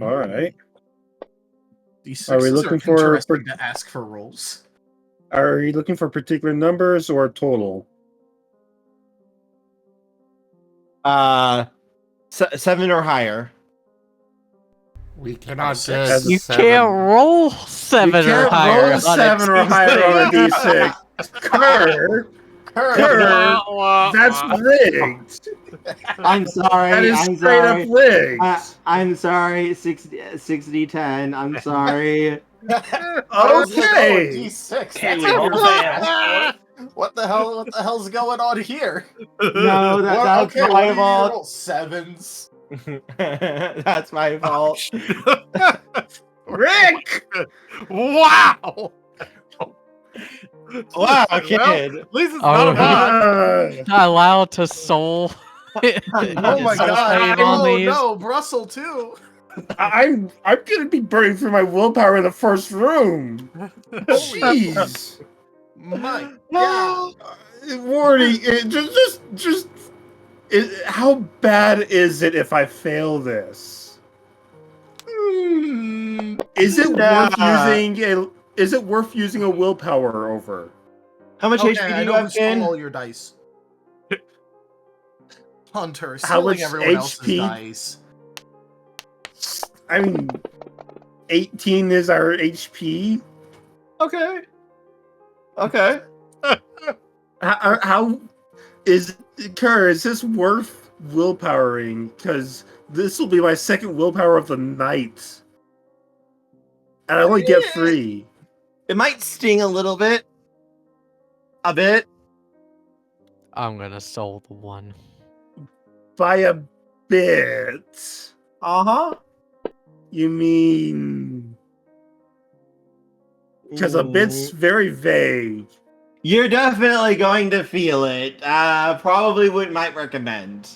All right. These Are we sixes looking for- interesting to ask for rolls? Are you looking for particular numbers or total? 7 or higher. We cannot Six. get You 7. can't roll 7 You or can't higher. roll on 7 or a higher on a D6. d6. Kerr, that's rigged. I'm sorry. That is I'm straight sorry. up rigged. I'm sorry. 6d10. I'm sorry. Okay. D6. Can't we all fail? What the hell? What the hell's going on here? No, that's okay, what my do you fault. roll? 7s. That's my fault. Rick! Wow! Wow, Well, kid. at least it's Oh, not a bot. Not allowed to soul. Oh my Soul god. save on Oh these. no, Brussel too. I'm gonna be burning through my willpower in the first room. Jeez. My god. Wardy, how bad is it if I fail this? Is it worth using a willpower over? How much Okay, HP I do you know have, who stole Ken? all your dice. Hunter, How stealing much everyone else's HP? dice. I mean, 18 is our HP. Okay. Okay. How is Kerr? Is this worth willpowering? Because this will be my second willpower of the night, and I only get 3. It might sting a little bit. A bit. I'm gonna soul the 1. By a bit. Uh-huh. You mean? Because a bit's very vague. You're definitely going to feel it. Probably might recommend.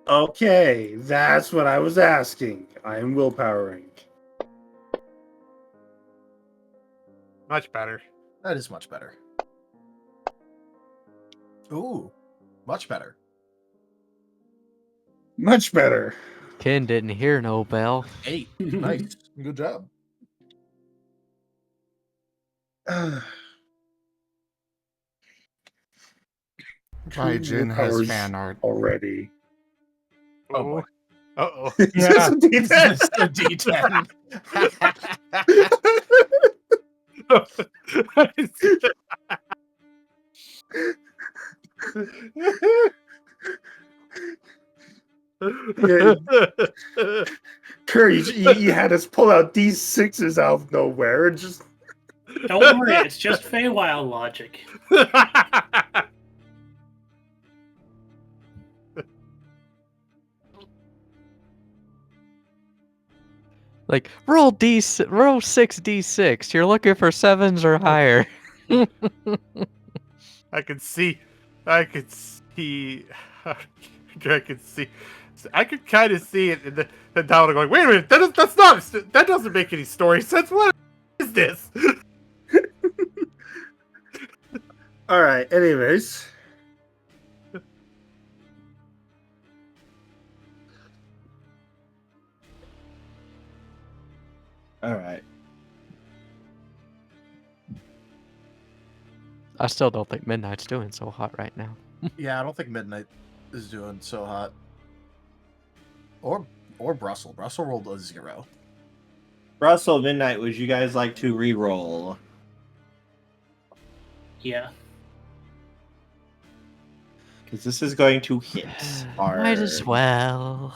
Okay, that's what I was asking. I am willpowering. Much better. That is much better. Ooh, much better. Much better. Ken didn't hear no bell. 8. Nice. Good job. Rdyjin has fan art. Already. Oh boy. Uh-oh. Is this a D10? It's a D10. Kerr, you had us pull out D6s out of nowhere and just... Don't worry, it's just Feywild logic. Like roll 6d6. You're looking for 7s or higher. I could see he, I could see, I could kind of see it in the Domino going, wait a minute, that doesn't make any story sense. What is this? All right. Anyways, All right. I still don't think Midnight's doing so hot right now. Yeah, I don't think Midnight is doing so hot. Or Brussel. Brussel rolled a 0. Brussel, Midnight, would you guys like to re-roll? Yeah. Because this is going to hit hard. Might as well.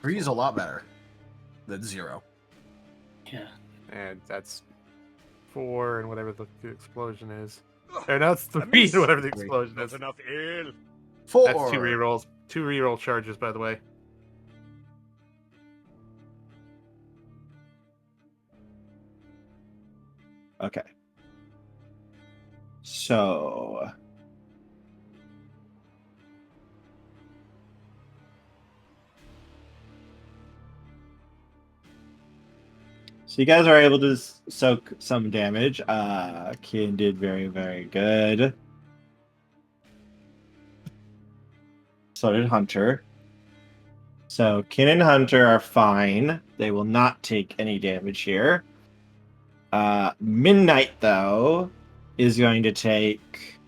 3 is a lot better than 0. Yeah. And that's 4 and whatever the explosion is. Or no, it's 3 and whatever the explosion Not is. enough ale. 4. That's 2 rerolls. 2 reroll charges, by the way. Okay. So... So you guys are able to soak some damage. Kin did very, very good. So did Hunter. So Kin and Hunter are fine. They will not take any damage here. Midnight, though, is going to take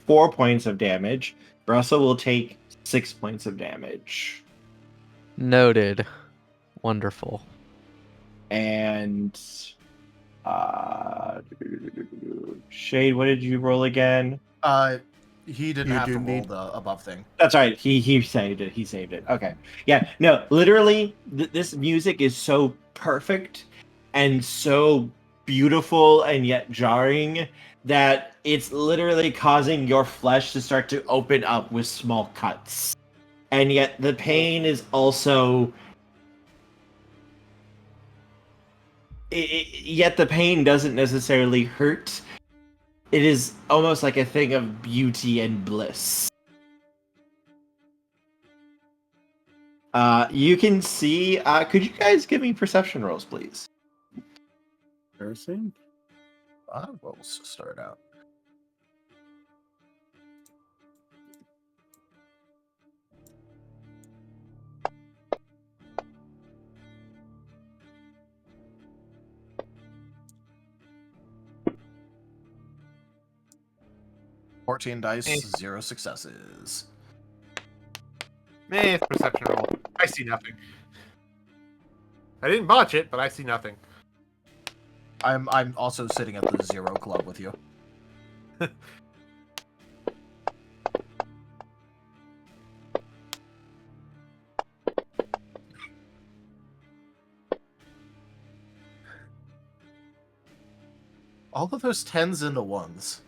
4 points of damage. Brussel will take 6 points of damage. Noted. Wonderful. And Shade, what did you roll again? He didn't You have do to roll need- the above thing. That's right. He saved it. He saved it. Okay. Yeah. No. Literally, this music is so perfect and so beautiful and yet jarring that it's literally causing your flesh to start to open up with small cuts, and yet the pain is also. Yet the pain doesn't necessarily hurt. It is almost like a thing of beauty and bliss. You can see. Could you guys give me perception rolls, please? everything. Rolls to start out. "14 dice, 0 successes." It's perception roll. I see nothing. I didn't botch it, but I see nothing. I'm also sitting at the 0 club with you. All of those 10s into 1s.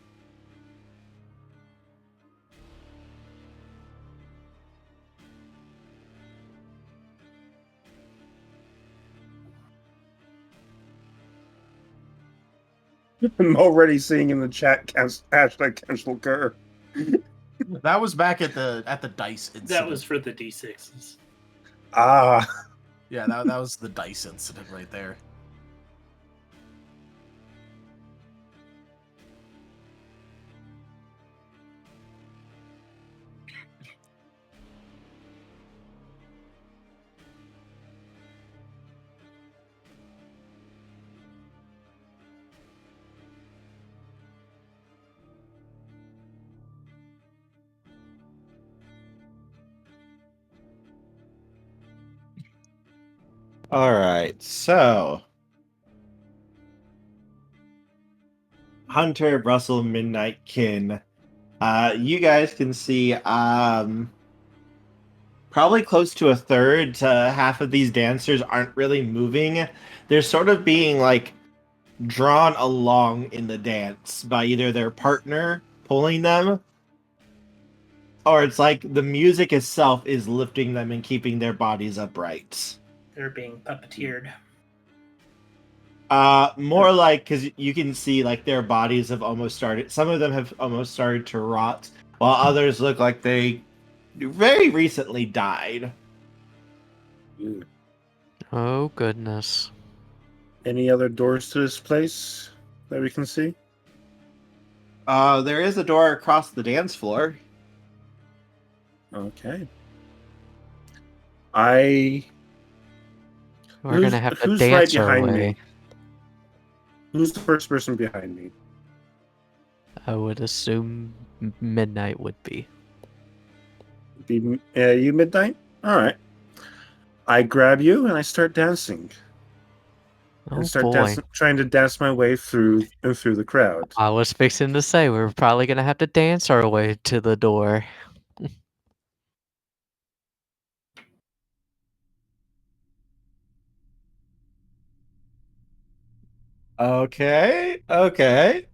I'm already seeing in the chat hashtag cancel Kerr. That was back at the dice incident. That was for the D6s. Ah, Yeah, that was the dice incident right there. All right, so Hunter, Brussel, Midnight, Kin. You guys can see probably close to a third to half of these dancers aren't really moving. They're sort of being like drawn along in the dance by either their partner pulling them, or it's like the music itself is lifting them and keeping their bodies upright. They're being puppeteered. More like because you can see like their bodies have almost started. Some of them have almost started to rot, while others look like they very recently died. Oh, goodness. Any other doors to this place that we can see? There is a door across the dance floor. Okay. We're gonna have to who's dance right our behind way. me? Who's the first person behind me? I would assume Midnight would be. Be you, Midnight? All right. I grab you and I start dancing. Oh And start boy. trying to dance my way through the crowd. I was fixing to say we're probably gonna have to dance our way to the door. Okay. Okay.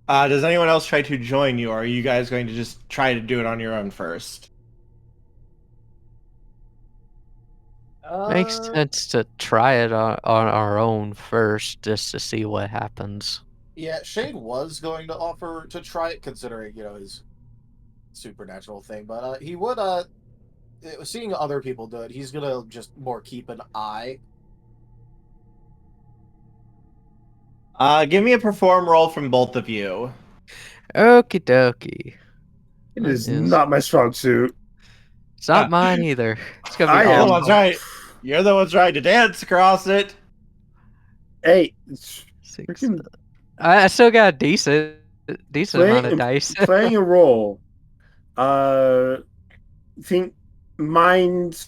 Does anyone else try to join you, or are you guys going to just try to do it on your own first? Makes sense to try it on our own first, just to see what happens. Yeah, Shade was going to offer to try it, considering his supernatural thing, but he would seeing other people do it, he's gonna just more keep an eye. Give me a perform roll from both of you. Okie dokie. It is not my strong suit. It's not mine either. It's gonna be I You're the am. ones right. You're the ones trying to dance across it. Hey, Six. freaking I still got a decent amount of dice. playing a role. Think mind,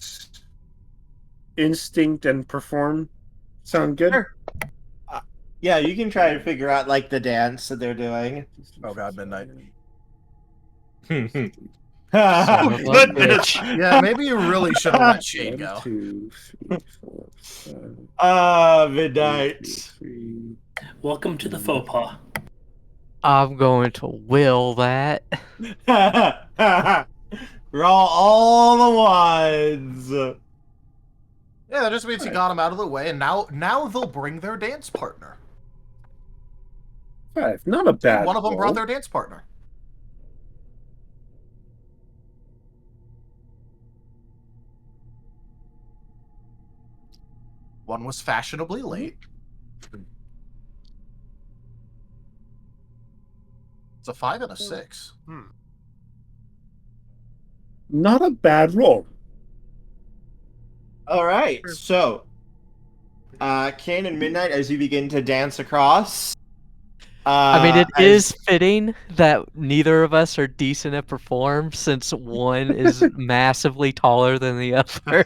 instinct, and perform sound good. Sure. Yeah, you can try to figure out like the dance that they're doing. Oh god, Midnight. Son of a Goodness. bitch. Yeah, maybe you really should have let Shade 1, go. 2, 3, 4, 5. Midnight. 3. Welcome to the faux pas. I'm going to will that. Roll all the ones. Yeah, that just means he got him out of the way, and now they'll bring their dance partner. 5. Not a bad One of them roll. brought their dance partner. One was fashionably late. It's a 5 and a 6. Not a bad roll. All right, so Kane and Midnight, as you begin to dance across. I mean, it is fitting that neither of us are decent at perform, since one is massively taller than the other.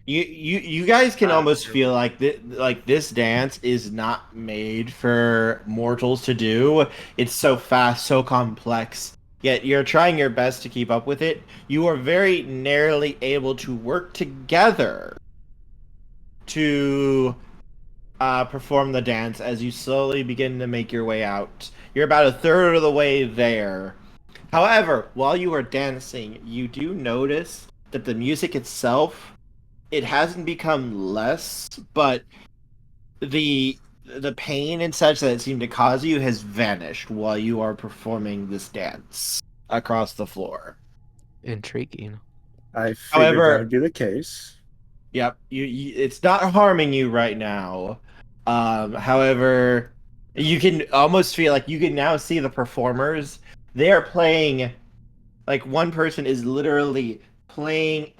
You guys can almost feel like this dance is not made for mortals to do. It's so fast, so complex. Yet you're trying your best to keep up with it. You are very narrowly able to work together to perform the dance as you slowly begin to make your way out. You're about a third of the way there. However, while you are dancing, you do notice that the music itself, it hasn't become less, but the pain and such that it seemed to cause you has vanished while you are performing this dance across the floor. Intriguing. I figured However- that would be the case. Yep, you it's not harming you right now. However, you can almost feel like you can now see the performers. They are playing, like one person is literally playing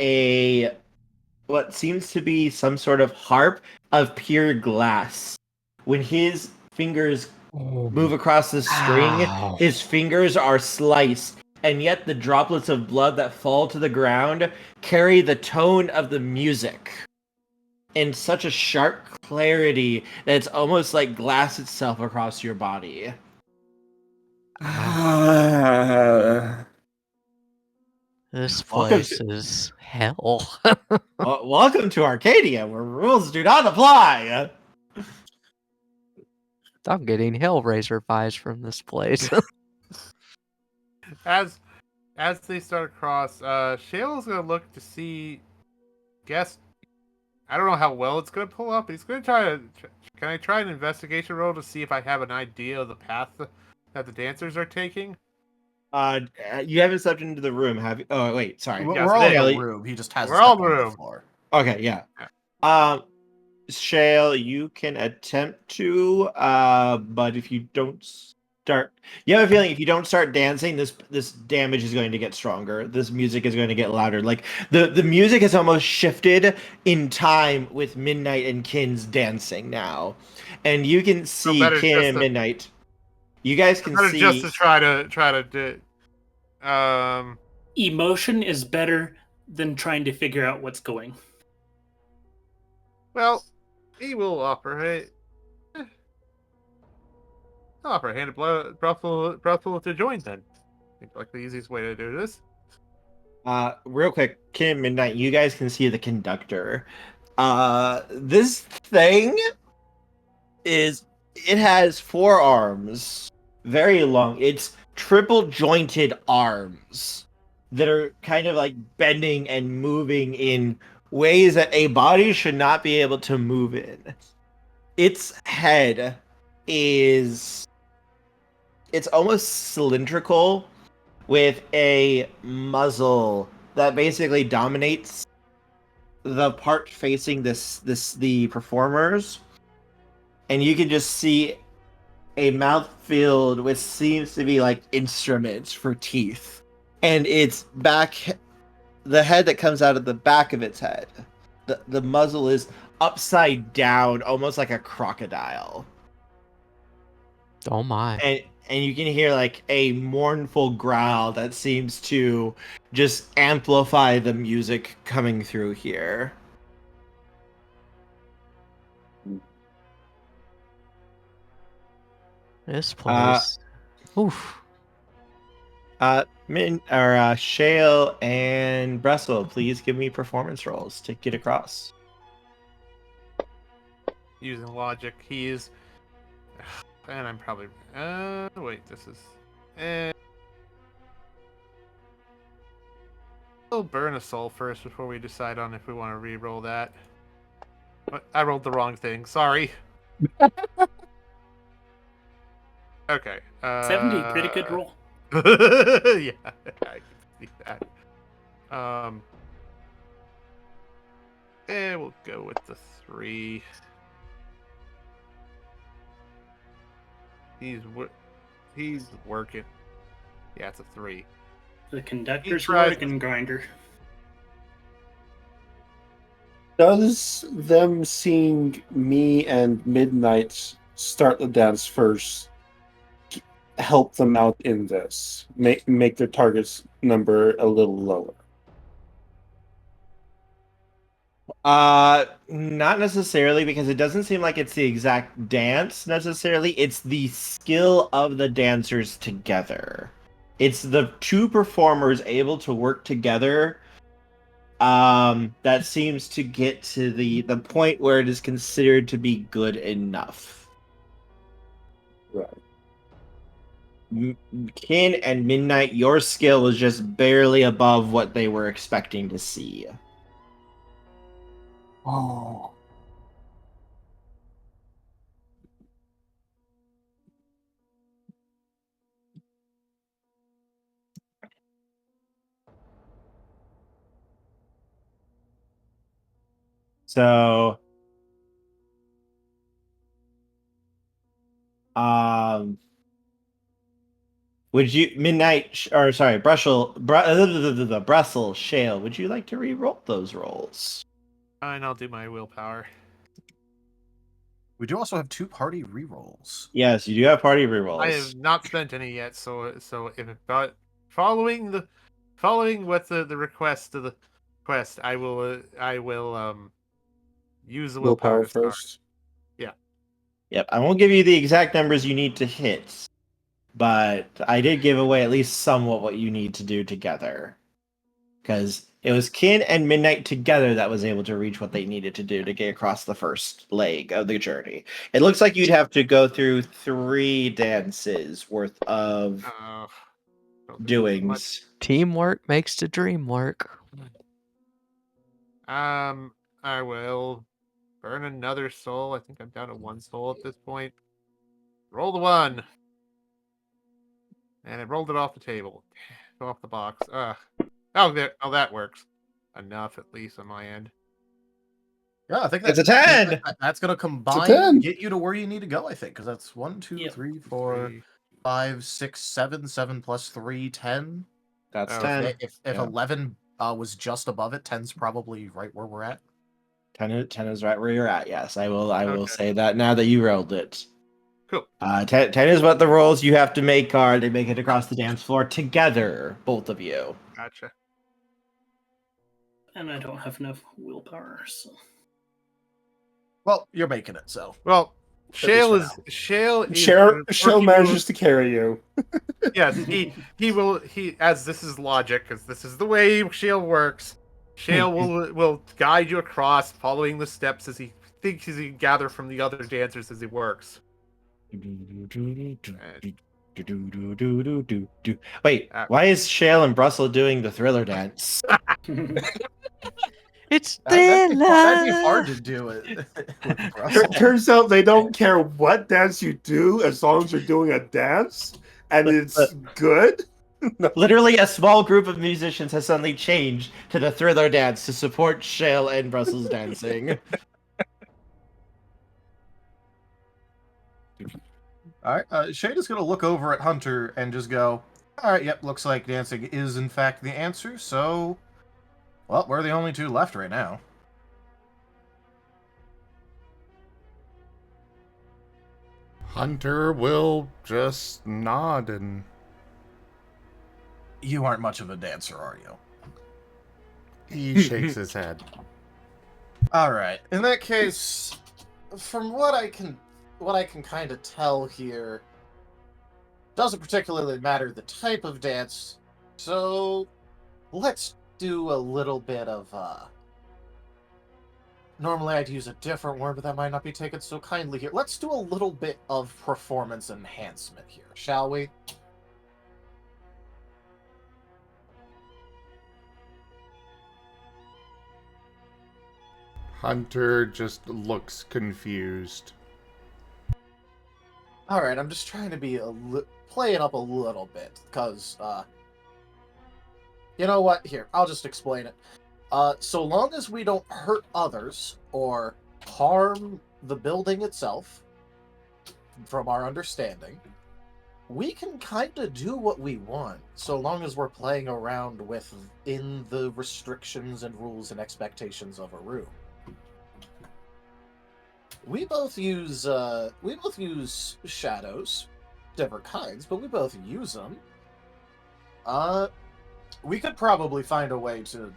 what seems to be some sort of harp of pure glass. When his fingers move across the string, Ow. his fingers are sliced, and yet the droplets of blood that fall to the ground carry the tone of the music in such a sharp clarity that it's almost like glass itself across your body. This Welcome place is hell. Welcome to Arcadia, where rules do not apply. I'm getting Hellraiser vibes from this place. As they start across, Shale's gonna look to see. Guess I don't know how well it's gonna pull up. But he's gonna try to. Can I try an investigation roll to see if I have an idea of the path that the dancers are taking? You haven't stepped into the room, have you? Oh, wait, sorry. We're Yes, all in Shale, the room. He just hasn't We're all stepped in the onto the room. floor. Okay, yeah. Yeah. Shale, you can attempt to, but if you don't start, you have a feeling if you don't start dancing, this damage is going to get stronger. This music is going to get louder. Like the music has almost shifted in time with Midnight and Kin's dancing now, and you can see better Kin just and to- Midnight. You guys can Better see. just to try to do. Emotion is better than trying to figure out what's going. Well, he will offer I'll offer a hand to Brussel to join then. Seems like the easiest way to do this. Real quick, Kin and Midnight, you guys can see the conductor. This thing it has 4 arms, very long. It's triple jointed arms that are kind of like bending and moving in ways that a body should not be able to move in. Its head it's almost cylindrical with a muzzle that basically dominates the part facing the performers, and you can just see a mouth filled with seems to be like instruments for teeth, and its back, the head that comes out of the back of its head, the muzzle is upside down, almost like a crocodile. Oh my. And you can hear like a mournful growl that seems to just amplify the music coming through here. This place. Oof. Shale and Brussel, please give me performance rolls to get across. Using logic, he's. And I'm probably. Wait, this is. We'll burn a soul first before we decide on if we want to re-roll that. But I rolled the wrong thing. Sorry. Okay. 70, pretty good roll. Yeah, I can see that. And we'll go with the 3. He's working. Yeah, it's a 3. The conductor's tries- organ grinder. Does them seeing me and Midnight start the dance first help them out in this? Make their target's number a little lower? Not necessarily, because it doesn't seem like it's the exact dance necessarily. It's the skill of the dancers together. It's the 2 performers able to work together. That seems to get to the point where it is considered to be good enough. Right. Kin and Midnight, your skill was just barely above what they were expecting to see. Oh. So, would you Brussel, Shale? Would you like to re-roll those rolls? And I'll do my willpower. We do also have 2 party rerolls. Yes, you do have party re-rolls. I have not spent any yet, so but following what the request of the quest, I will use the willpower to start. first. Yep, I won't give you the exact numbers you need to hit, but I did give away at least somewhat what you need to do together. Because it was Kin and Midnight together that was able to reach what they needed to do to get across the first leg of the journey. It looks like you'd have to go through 3 dances worth of doings. Teamwork makes the dream work. I will burn another soul. I think I'm down to 1 soul at this point. Roll the 1. And I rolled it off the table. Off the box. Oh, there. Oh, that works. Enough, at least, on my end. Yeah, I think It's a 10! That's going to combine 10. get you to where you need to go, I think, because that's 1, 2, Yep. 3, 4, Three. 5, 6, 7. 7 plus 3, 10. That's Oh, 10. If Yeah. 11 was just above it, 10's probably right where we're at. 10 is right where you're at, yes. I will Okay. say that now that you rolled it. Cool. 10 is what the rolls you have to make are to make it across the dance floor together, both of you. Gotcha. And I don't have enough willpower, so. Well, you're making it, so. Well, Shale for is Shale Shell manages to carry you. Yes, he will. As this is logic, because this is the way Shale works. Shale will guide you across, following the steps as he thinks he can gather from the other dancers as he works. Wait, why is Shale and Brussel doing the Thriller dance? It's That'd be Thriller. hard to do it. with Brussel. Turns out they don't care what dance you do as long as you're doing a dance and it's good. Literally, a small group of musicians has suddenly changed to the Thriller dance to support Shale and Brussels dancing. All right, Shade is going to look over at Hunter and just go, all right, yep, looks like dancing is in fact the answer, so, well, we're the only two left right now. Hunter will just nod and You aren't much of a dancer, are you? he shakes his head. All right, in that case, from what I can kind of tell here, doesn't particularly matter the type of dance, so let's do a little bit of, normally I'd use a different word, but that might not be taken so kindly here. Let's do a little bit of performance enhancement here, shall we? Hunter just looks confused. All right, I'm just trying to be play it up a little bit, because, you know what? Here, I'll just explain it. So long as we don't hurt others or harm the building itself, from our understanding, we can kind of do what we want, so long as we're playing around within the restrictions and rules and expectations of a room. We both use shadows, different kinds, but we both use them. We could probably find a way to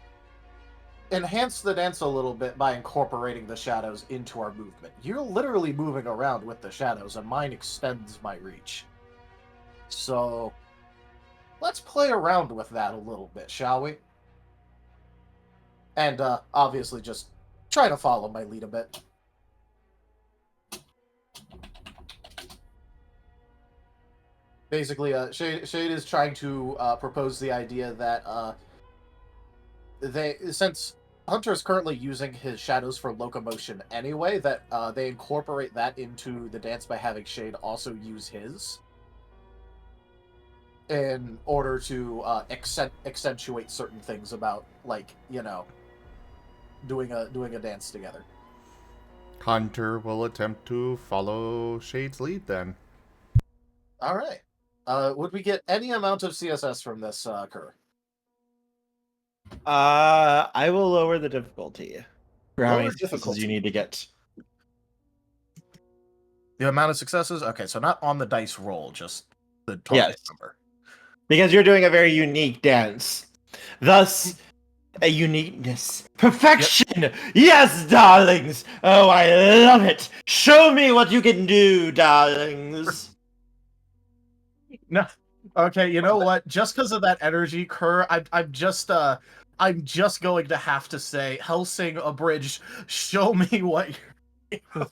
enhance the dance a little bit by incorporating the shadows into our movement. You're literally moving around with the shadows, and mine extends my reach. So, let's play around with that a little bit, shall we? And, obviously just try to follow my lead a bit. Basically, Shade is trying to propose the idea that since Hunter is currently using his shadows for locomotion anyway, that they incorporate that into the dance by having Shade also use his in order to accentuate certain things about, like, you know, doing a dance together. Hunter will attempt to follow Shade's lead then. All right. Would we get any amount of CSS from this, Kerr? I will lower the difficulty for how Lower many successes difficulty. you need to get. The amount of successes? Okay, so not on the dice roll, just the target number. Because you're doing a very unique dance. Thus, a uniqueness. Perfection! Yes, darlings! Oh, I love it! Show me what you can do, darlings! No. Okay, you know what? Just because of that energy, Kerr, I'm just going to have to say, Helsing abridged, show me what you're...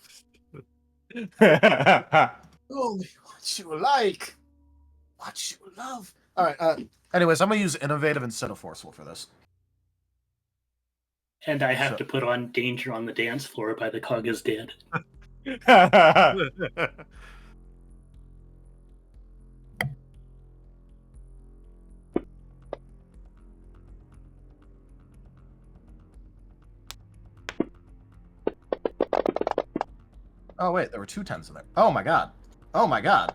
Show me what you like. What you love. Alright, anyways, I'm gonna use innovative instead of forceful for this. And I have to put on Danger on the Dance Floor by the Cog is Dead. Oh wait, there were 2 10s in there. Oh my god. Oh my god.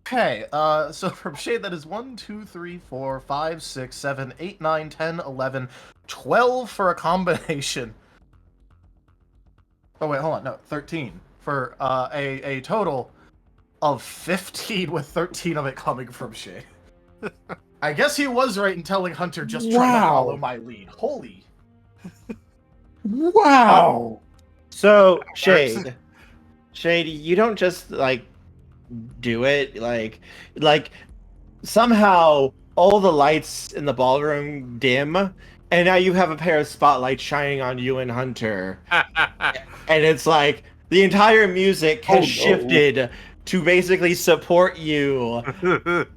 Okay, so from Shade, that is 1, 2, 3, 4, 5, 6, 7, 8, 9, 10, 11, 12 for a combination. Oh wait, hold on, no, 13 for a total of 15, with 13 of it coming from Shade. I guess he was right in telling Hunter just try to follow my lead. Holy. Wow. So, Shade, you don't just like do it like somehow all the lights in the ballroom dim, and now you have a pair of spotlights shining on you and Hunter, and it's like the entire music has shifted to basically support you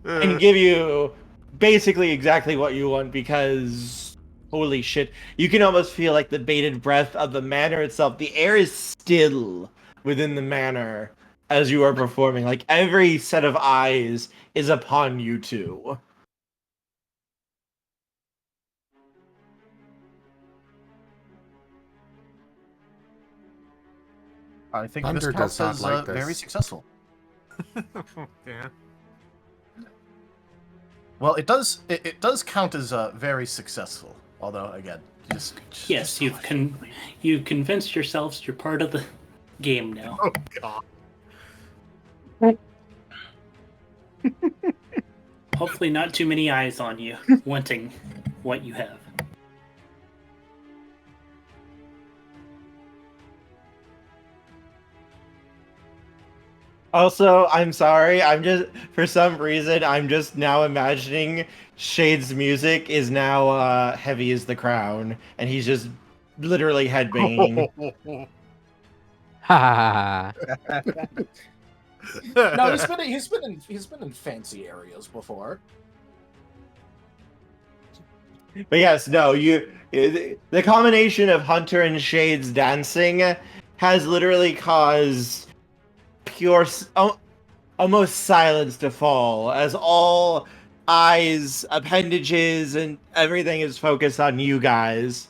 and give you basically exactly what you want, because holy shit, you can almost feel like the bated breath of the manor itself. The air is still within the manor as you are performing. Like every set of eyes is upon you two. I think Hunter this does counts not as like this. very successful. Yeah. Well, it does count as very successful. Although again, Yes, you've convinced yourselves you're part of the game now. Oh god. Hopefully not too many eyes on you, wanting what you have. Also, I'm sorry, for some reason, I'm just now imagining Shade's music is now Heavy as the Crown, and he's just literally headbanging. Ha! No, he's been in fancy areas before. But yes, no, the combination of Hunter and Shade's dancing has literally caused pure, almost silence to fall, as all eyes, appendages, and everything is focused on you guys.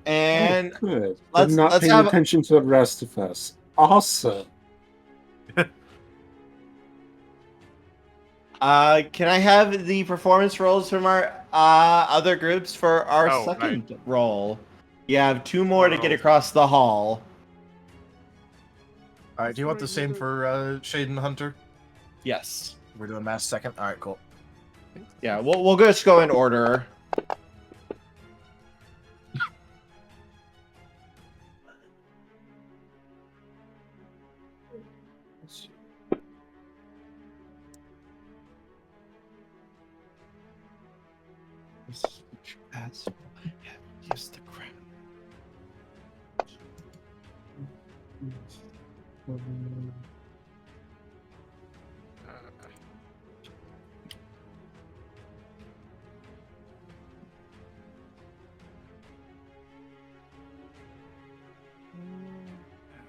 And Good. let's Not paying have attention to the rest of us. Awesome. Can I have the performance rolls from our other groups for our second roll? You have 2 more to get across the hall. All right, do you want the same for Shade and Hunter? Yes. We're doing mass second. All right, cool. Yeah, we'll just go in order. Use the crown. That's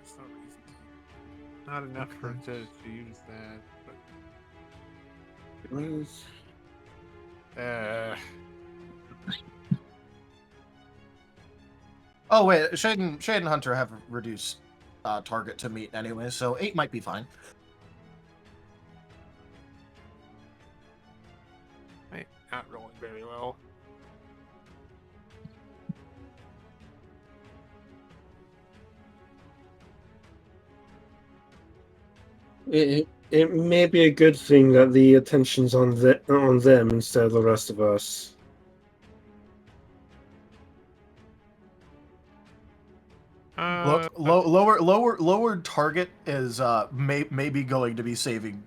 no reason to. Not enough for to use that. But... Oh wait, Shade and Hunter have reduced target to meet anyway, so 8 might be fine. Not rolling very well. It may be a good thing that the attention's on them instead of the rest of us. Look, lower target is maybe going to be saving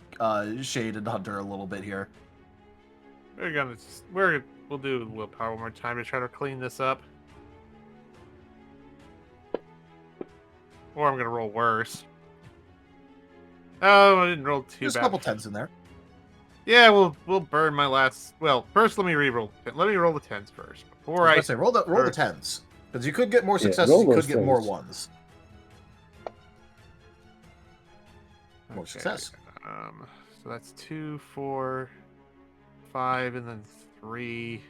Shade and Hunter a little bit here. We'll do willpower one more time to try to clean this up. Or I'm gonna roll worse. Oh, I didn't roll too There's bad. a couple 10s in there. Yeah, we'll burn my last. Well, first let me reroll. Let me roll the 10s first before I I was about to say, roll the first- 10s. Because you could get more Yeah, successes, roll you could those get more 10s. ones. More Okay, success. So that's 2, 4, 5, and then 3.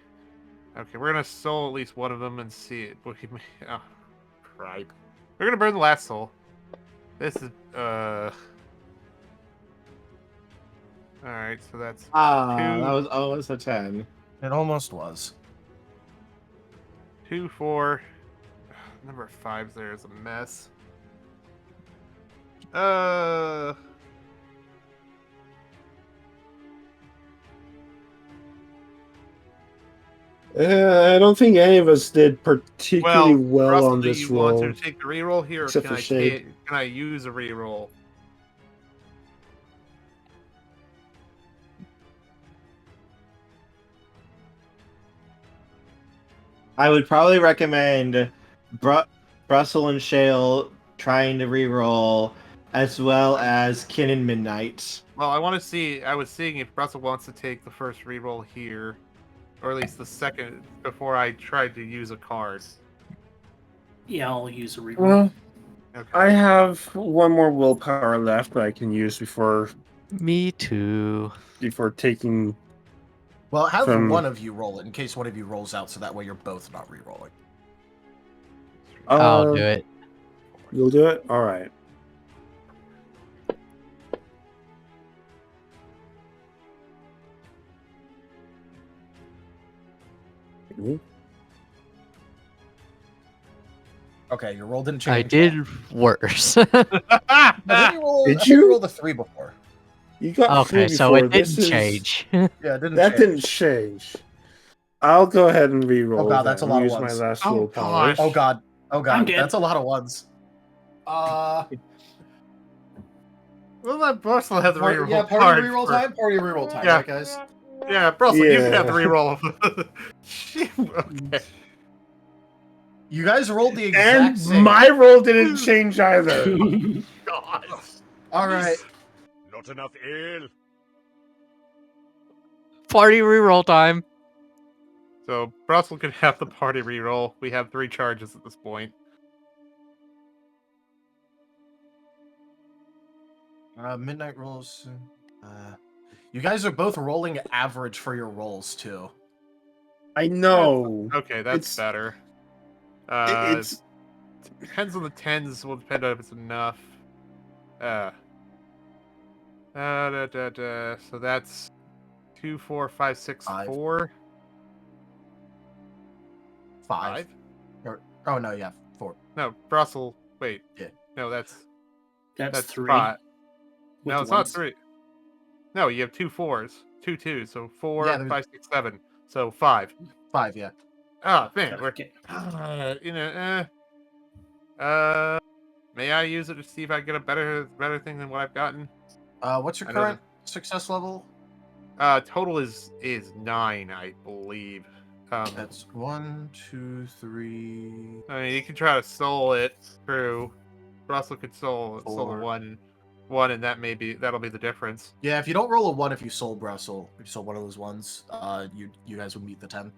Okay, we're gonna soul at least one of them and see it. Oh, cripe. We're gonna burn the last soul. This is Alright, so that's Ah, two, that was almost a 10. It almost was. 2, 4. Number 5 there is a mess. I don't think any of us did particularly well Russell, on do this you want roll. to take the reroll here, or except can for Shade. can I use a reroll? I would probably recommend Brussel and Shale trying to reroll, as well as Kin and Midnight. Well, I want to see. I was seeing if Russell wants to take the first reroll here, or at least the second before I tried to use a card. Yeah, I'll use a reroll. Well, Okay. I have one more willpower left that I can use before Me too. taking. Well, have From- one of you roll it in case one of you rolls out, so that way you're both not re-rolling. I'll do it. You'll do it? Alright. Okay, your roll didn't change. I did worse. Now, did you roll? Did I think you you? rolled a 3 before. You got Okay, three so before. it This didn't is- change. Yeah, it didn't. That change. didn't change. I'll go ahead and re-roll. Oh god, that's a then. lot of Use my ones. last Oh, willpower. gosh. Oh god. Oh I'm god, dead. that's a lot of ones. Well, let Brussel have the reroll. Yeah, party card reroll for- time. Party reroll time, Yeah. right, guys? Yeah, Brussel, you can have the Yeah. reroll. Okay. You guys rolled the exact And same. my roll didn't change either. God. All right. Not enough ale. Party reroll time. So Brussel can have the party reroll. We have 3 charges at this point. Midnight rolls. You guys are both rolling average for your rolls too. I know. Okay, that's It's- better. It's Depends on the 10s. Will depend on if it's enough. So that's 2, 4, 5, 6, Five. 4. 5. Oh no, yeah, 4. No, Brussel. Wait. Yeah. No, that's That's 3. 5. with No, the it's not ones. 3. No, you have 2 4s, 2 2s, so 4, Yeah, there's- 5, 6, 7. So 5. 5, yeah. Ah, man, we're Okay. may I use it to see if I get a better thing than what I've gotten? What's your I know current success level? Total is 9, I believe. That's 1, 2, 3. I mean, you can try to soul it through. Russell could soul the 1, and that'll be the difference. Yeah, if you don't roll a 1, if you sold Brussel, if you sold one of those ones, you guys would meet the 10.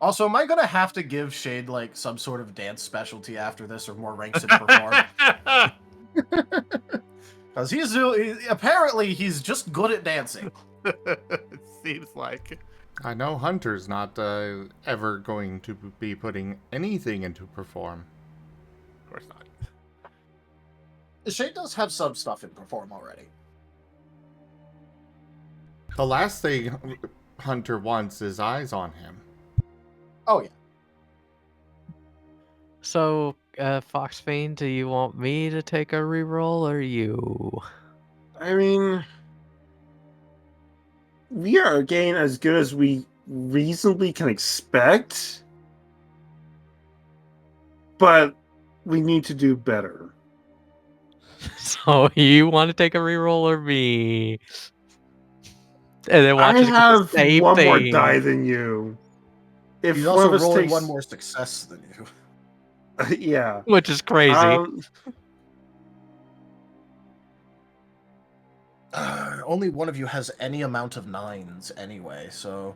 Also, am I gonna have to give Shade like some sort of dance specialty after this, or more ranks in perform? Because apparently he's just good at dancing. It seems like. I know Hunter's not ever going to be putting anything into perform. Of course not. Shade does have some stuff in perform already. The last thing Hunter wants is eyes on him. Oh yeah. So, Foxbane, do you want me to take a reroll or you? I mean, we are getting as good as we reasonably can expect, but we need to do better. So, you want to take a reroll or me? And then watch I us get the have same one more thing. die than you. if He's one also of us rolling takes one more success than you. yeah. Which is crazy. Only one of you has any amount of 9s anyway, so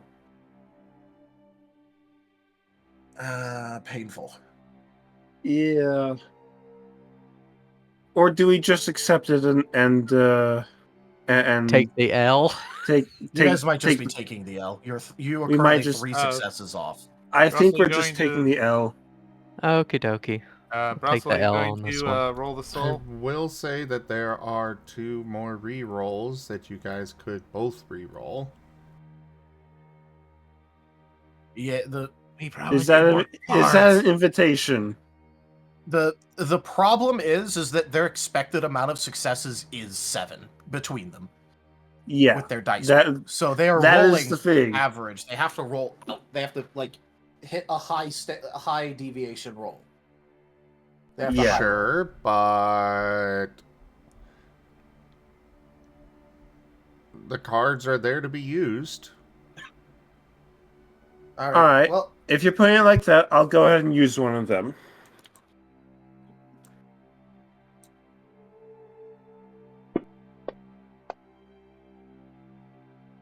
painful. Yeah. Or do we just accept it and Take the L. take You guys might just take, be taking the L. You are We might currently just- 3 Oh. successes off. I Russell, think we're you just going taking to- the L. Okie dokie. Take Brussel, the are you L going on this to one. roll the I soul? will say that there are 2 more re-rolls that you guys could both re-roll. Yeah, He probably Is that did is that an invitation? the problem is that their expected amount of successes is 7 between them Yeah. with their dice. That So they are that is rolling the thing. average. They have to roll. They have to hit a high deviation roll. They have to Yeah. high roll. Sure, but the cards are there to be used. All All right. Well, If you're putting it like that, I'll go ahead and use one of them.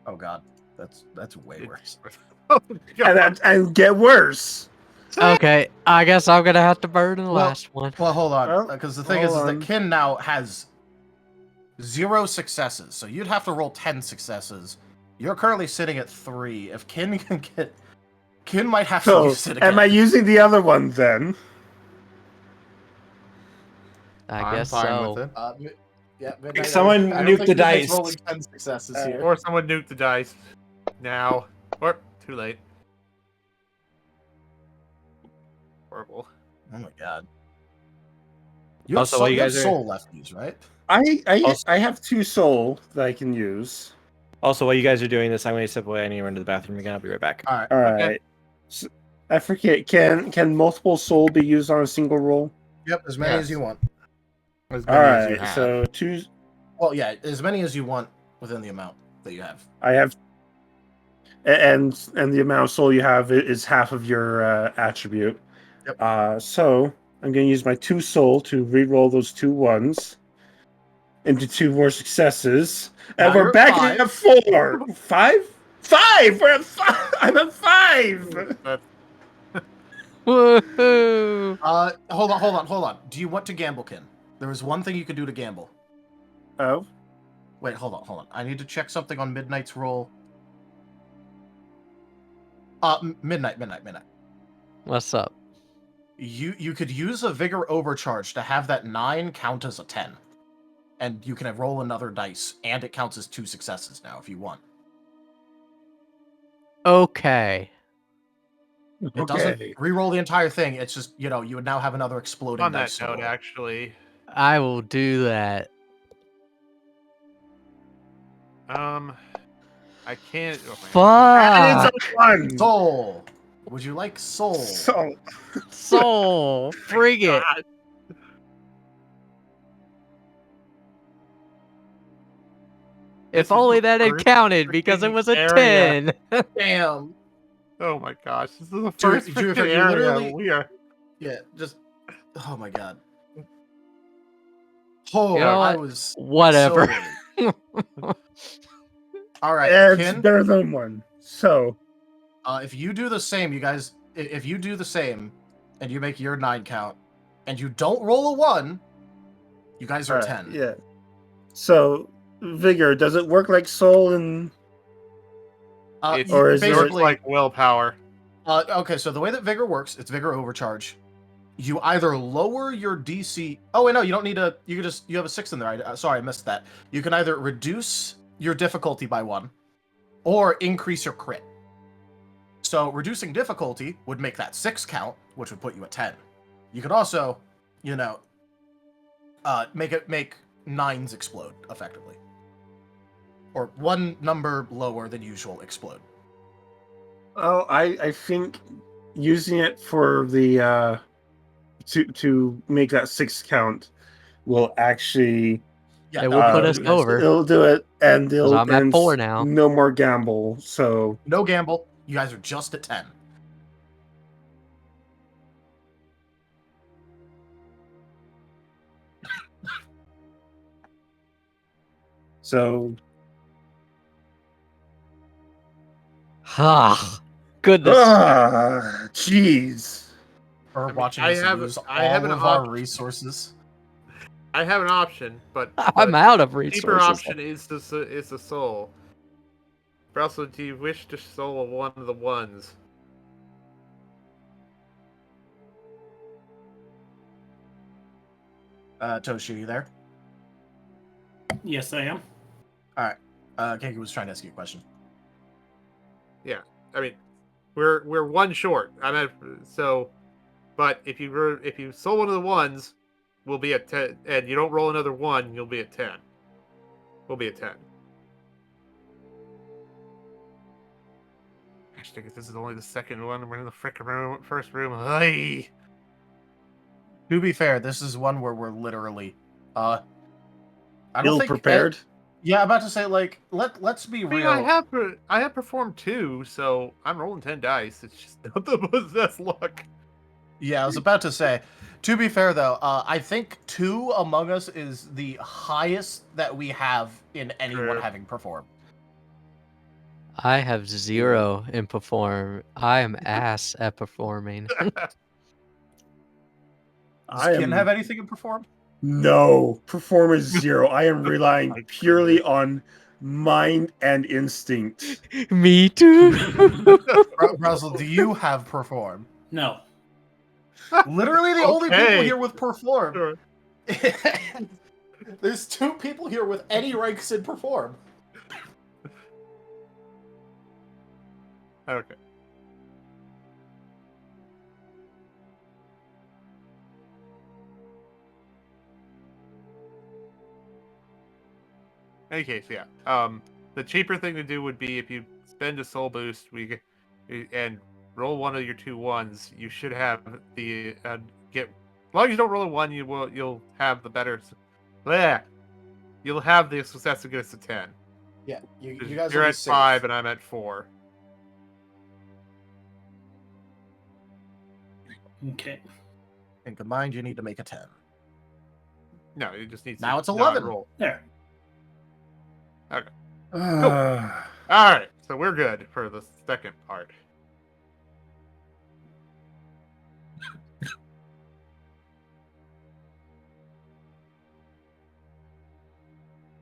oh god, that's way worse. Oh, God. And get worse. Okay, I guess I'm gonna have to burn the Well- last one. Well, hold on, Well, because the thing is hold that on. Kin now has 0 successes, so you'd have to roll 10 successes. You're currently sitting at 3. If Kin can get, Kin might have to So, use it again. am I using the other one then? I I'm guess fine so. with it. Yeah, Midnight, Someone I don't nuke think the Midnight's dice. rolling 10 successes here. Or someone nuke the dice. Now. Or too late. Horrible. Oh my god. You Also, have, while you you have guys are- soul lefties, right? I have 2 soul that I can use. Also, while you guys are doing this, I'm going to step away. I need to run to the bathroom again. I'll be right back. All right. All Okay. right. So, I forget. Can multiple soul be used on a single roll? Yep, as many Yes. as you want. As All many as you right. have. So 2. Well, yeah, as many as you want within the amount that you have. I have, and the amount of soul you have is half of your attribute. Yep. So I'm going to use my 2 soul to re-roll those 2 1s into 2 more successes, and Now we're you're back at at 4, 5, 5. We're at 5. I'm at 5. Woohoo! Hold on. Do you want to gamble, Kin? There is one thing you can do to gamble. Oh, Wait, hold on. I need to check something on Midnight's roll. Midnight. What's up? You could use a vigor overcharge to have that 9 count as a 10. And you can roll another dice, and it counts as 2 successes now if you want. Okay. It doesn't re-roll the entire thing, it's just, you would now have another exploding On that dice to note, roll. actually. I will do that. I can't. Oh my Fuck! one. Soul! Would you like soul? So Soul! Bring it! God. If This is only the that had first counted, because it freaking was a area. 10! Damn! Oh my gosh, this is the Dude, first dude, freaking if you area. literally- We are. Yeah, just... Oh my god. Oh, You know I what? was... Whatever. So Alright, it's Kin, better than 1. So if you do the same, you guys... If you do the same, and you make your 9 count, and you don't roll a 1, you guys are 10. Yeah. So vigor, does it work like soul and? It's Or is it- basically... like willpower. Okay, so the way that Vigor works, it's Vigor Overcharge. You either lower your DC... Oh, wait, no, you don't need a... You have a 6 in there. Sorry, I missed that. You can either reduce your difficulty by 1, or increase your crit. So reducing difficulty would make that 6 count, which would put you at 10. You could also, make 9s explode, effectively. Or one number lower than usual explode. Oh, I think using it for the to make that 6 count will actually Yeah, It will put us you guys- over. It'll do it, and it'll I'm at and 4 now. No more gamble. So No gamble. You guys are just at 10. So Ah, goodness. jeez. Or mean, watching I us have- lose I have all an of our option. resources. I have an option, but I'm out of the cheaper resources. option is the soul. Brussel, do you wish to soul one of the ones? Toshi, you there? Yes, I am. Alright. Kenki was trying to ask you a question. I mean, we're one short. But if you soul one of the ones, we'll be at 10, and you don't roll another one, you'll be at 10. We'll be at 10. Gosh, I guess this is only the second one. We're in the frickin' room, first room. Hey. To be fair, this is one where we're literally I don't Ill think prepared. yeah, I'm about to say, like, let's be I mean, real. I have performed 2, so I'm rolling 10 dice. It's just not the possessed luck. Yeah, I was about to say. To be fair, though, I think 2 Among Us is the highest that we have in anyone Sure. having performed. I have 0 in perform. I am ass at performing. Does I Kin am have anything in perform? no performance 0. I am relying My purely goodness. on mind and instinct. Me too. Russell, do you have perform? No. Literally the only people Okay. here with perform. Sure. There's 2 people here with any ranks in perform. Okay. In any case, yeah. The cheaper thing to do would be if you spend a soul boost, and roll one of your 2 ones. You should have the get. As long as you don't roll a 1, you'll have the better. Bleh. You'll have the success against a 10. Yeah, you 'Cause guys you're will be at safe. 5 and I'm at 4. Okay. And combined, you need to make a 10. No, it just needs Now to it's not 11. roll. There. All right, so we're good for the second part.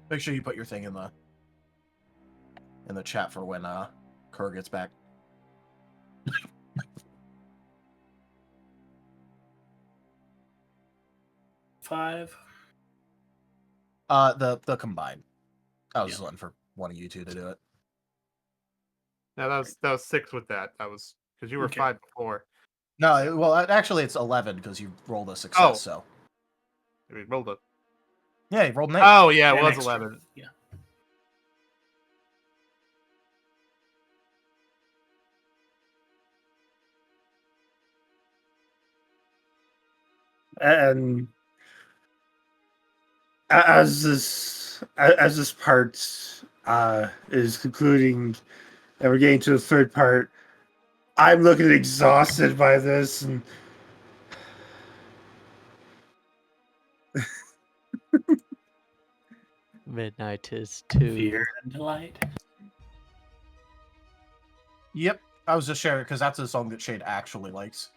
Make sure you put your thing in the chat for when Kerr gets back. Five. The combined. I was Yeah. just letting for one of you 2 to do it. Now that was 6 with that. That was because you were Okay. 5 before. No, well, actually, it's 11 because you rolled a success. Oh. So We rolled a. yeah, you rolled an 8. Oh yeah, it And was extra. 11. Yeah. And as this part is concluding and we're getting to the third part, I'm looking exhausted by this and Midnight is 2. Fear and delight. Yep, I was just sharing because that's a song that Shade actually likes.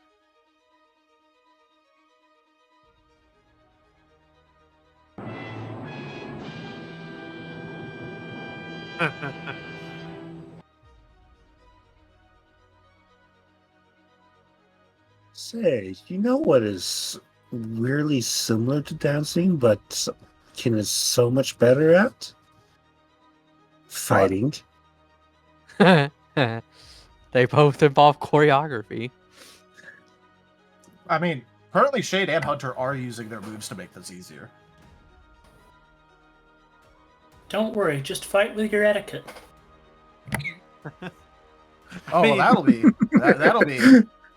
say, you know what is weirdly similar to dancing, but Kin is so much better at? Fighting. They both involve choreography. I mean, currently Shade and Hunter are using their moves to make this easier. Don't worry, just fight with your etiquette. Oh, well, that'll be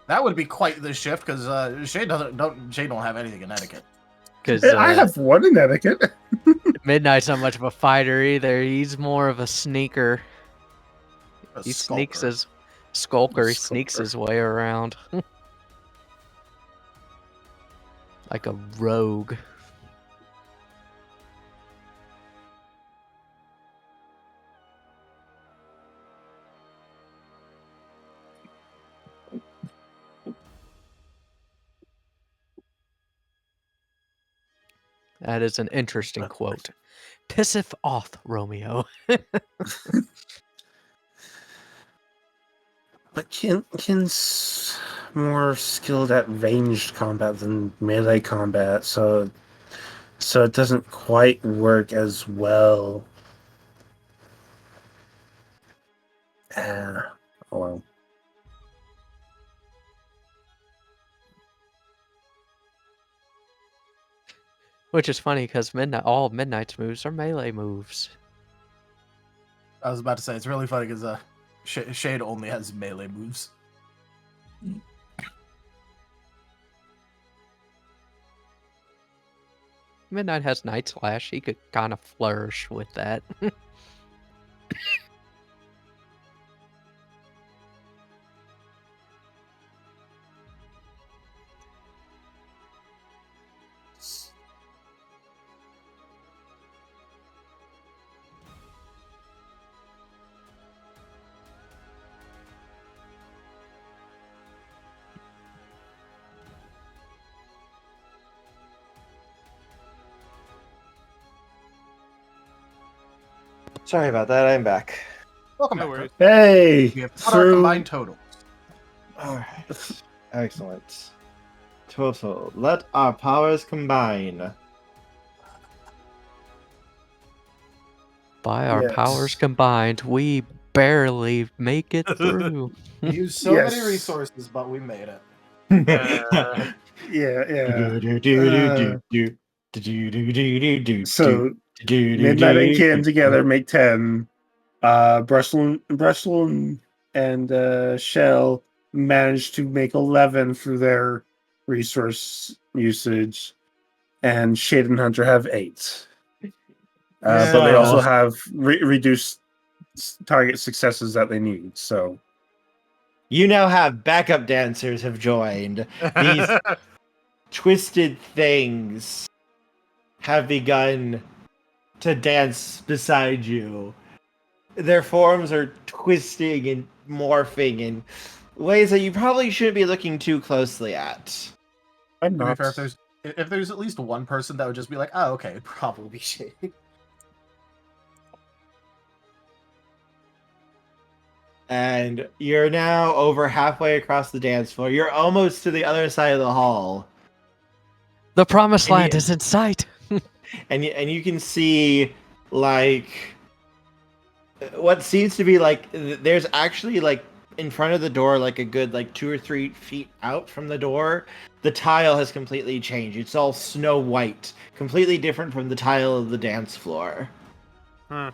that would be quite the shift because Shade don't have anything in etiquette. Because I have one in etiquette. Midnight's not much of a fighter either. He's more of a sneaker. He sneaks his skulker. He sneaks his way around. Like a rogue. That is an interesting quote. Pisseth off, Romeo. But Kin's more skilled at ranged combat than melee combat, so it doesn't quite work as well. Oh well. Which is funny because all Midnight's moves are melee moves. I was about to say, it's really funny because Shade only has melee moves. Midnight has Night Slash. He could kind of flourish with that. Sorry about that. I'm back. Welcome No back. worries. Hey! We have got our combined total. All right. Excellent. Total. Let our powers combine. By our Yes. powers combined, we barely make it through. We used so Yes. many resources, but we made it. So Midnight and Kin together make 10. Brussel and Shell managed to make 11 through their resource usage, and Shade and Hunter have 8. But they also have reduced target successes that they need. So You now have backup dancers have joined. These twisted things have begun to dance beside you. Their forms are twisting and morphing in ways that you probably shouldn't be looking too closely at. I'm To be not. fair, if there's at least one person that would just be like, oh, okay, probably Shade. And you're now over halfway across the dance floor. You're almost to the other side of the hall. The promised And land you- is in sight. And you can see, like, what seems to be, like, there's actually, like, in front of the door, like, a good, like, 2 or 3 feet out from the door, the tile has completely changed. It's all snow white, completely different from the tile of the dance floor. Oh.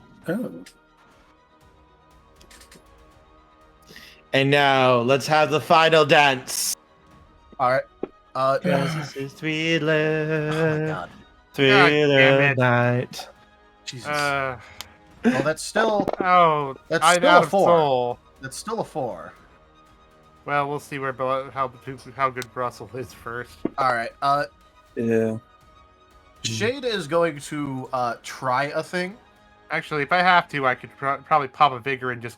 And now, let's have the final dance. Alright. This is Oh Thriller. my god. Thriller damn it. night. Jesus. Oh, Well, that's still I'm still out a of 4. soul. That's still a 4. Well, we'll see how good Brussel is first. Alright, Yeah. Shade is going to try a thing. Actually, if I have to, I could probably pop a vigor and just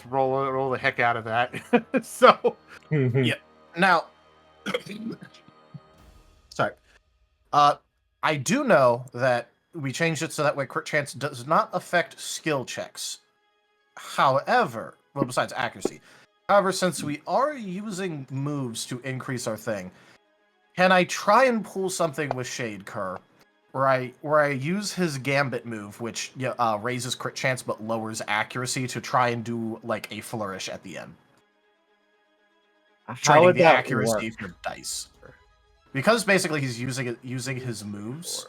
roll the heck out of that. So Yeah. Now, sorry. I do know that we changed it so that way crit chance does not affect skill checks. However, well, besides accuracy. However, since we are using moves to increase our thing, can I try and pull something with Shade Kerr, where I use his Gambit move, which raises crit chance but lowers accuracy, to try and do like a flourish at the end, How trading would the that accuracy work? for dice. Because basically he's using his moves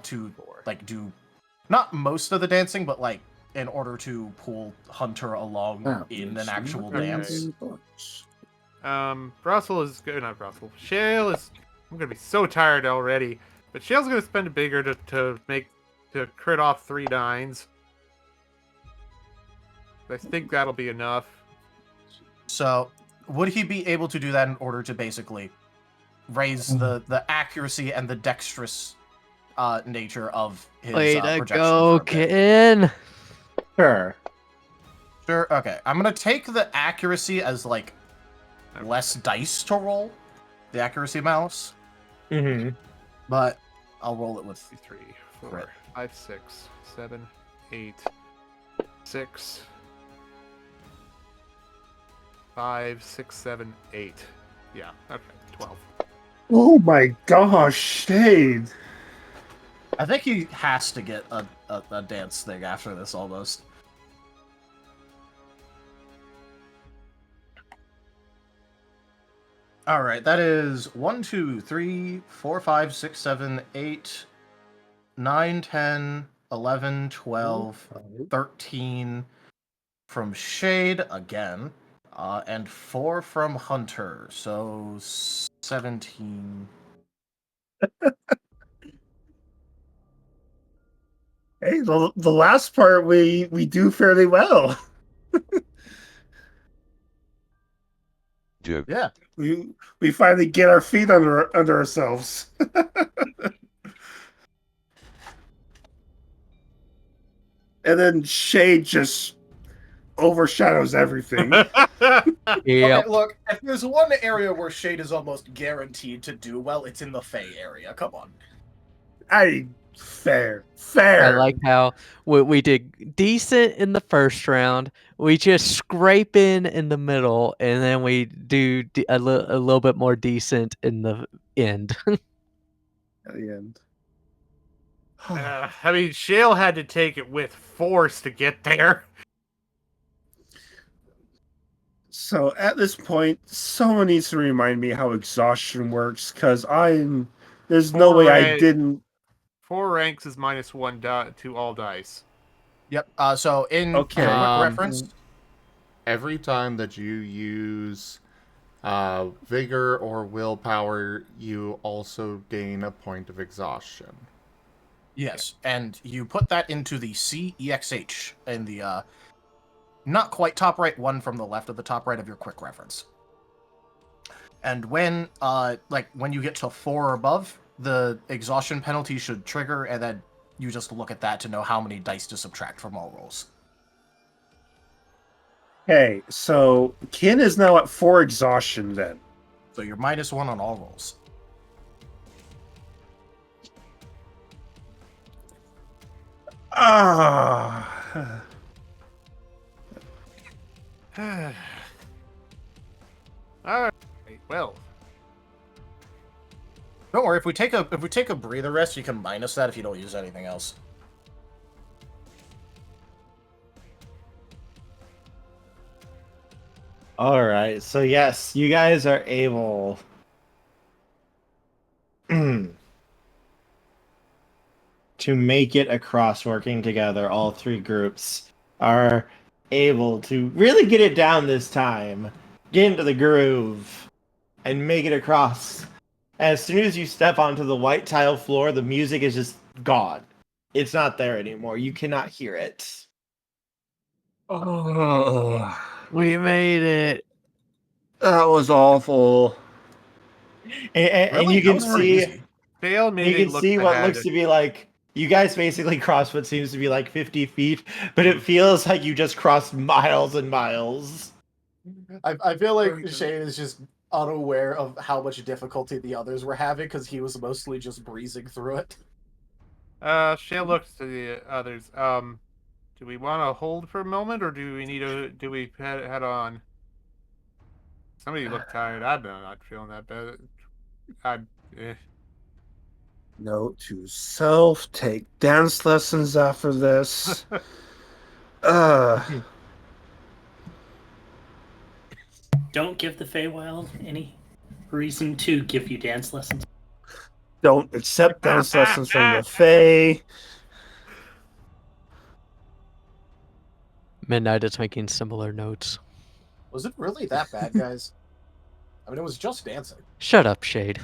to like do not most of the dancing, but like in order to pull Hunter along in an actual dance. Brussel is good. Not Brussel. Shale is. I'm gonna be so tired already. But Shale's gonna spend a bigger to crit off 3 9s. I think that'll be enough. So, would he be able to do that in order to basically raise the accuracy and the dexterous nature of his Way to projection go, for a bit? Kin. Sure. Sure. Okay, I'm gonna take the accuracy as like less dice to roll, the accuracy mouse. Mm-hmm. But I'll roll it with 3, 4, Crit. 5, 6, 7, 8, 6, 5, 6, 7, 8. Yeah, okay, 12. Oh my gosh, Shade. I think he has to get a dance thing after this almost. Alright, that is 1, 2, 3, 4, 5, 6, 7, 8, 9, 10, 11, 12, 13 from Shade again, and 4 from Hunter, so 17. Hey, the last part we do fairly well. Yeah. We finally get our feet under ourselves. And then Shade just overshadows everything. Yep. Okay, look, if there's one area where Shade is almost guaranteed to do well, it's in the Fey area. Come on. Fair. I like how we did decent in the first round. We just scrape in the middle, and then we do a little bit more decent in the end. At the end. I mean, Shale had to take it with force to get there. So at this point, someone needs to remind me how exhaustion works, because there's no way I didn't. 4 ranks is -1 to all dice. Yep. So in Okay. quick reference, Every time that you use vigor or willpower, you also gain a point of exhaustion. yes, and you put that into the CEXH in the not quite top right, one from the left of the top right of your quick reference. And when when you get to 4 or above, the exhaustion penalty should trigger, and then you just look at that to know how many dice to subtract from all rolls. Okay, so Kin is now at 4 exhaustion then. So you're -1 on all rolls. Ah. Alright, well. Don't worry, if we take a breather rest, you can minus that if you don't use anything else. Alright, so yes, you guys are able to make it across working together. All 3 groups are able to really get it down this time, get into the groove, and make it across. As soon as you step onto the white tile floor, the music is just gone. It's not there anymore. You cannot hear it. Oh, We made it. that was awful. And Really? you That can was pretty see easy. Fail you meeting can see what looks to be like you guys basically crossed what seems to be like 50 feet, but it feels like you just crossed miles and miles. I feel like Shane is just unaware of how much difficulty the others were having because he was mostly just breezing through it. Shale looks to the others. Do we want to hold for a moment, or do we head on? Somebody looked tired. I'm not feeling that bad. Note to self: take dance lessons after this. Don't give the Feywild any reason to give you dance lessons. Don't accept dance lessons from the Fae. Midnight is making similar notes. Was it really that bad, guys? I mean, it was just dancing. Shut up, Shade.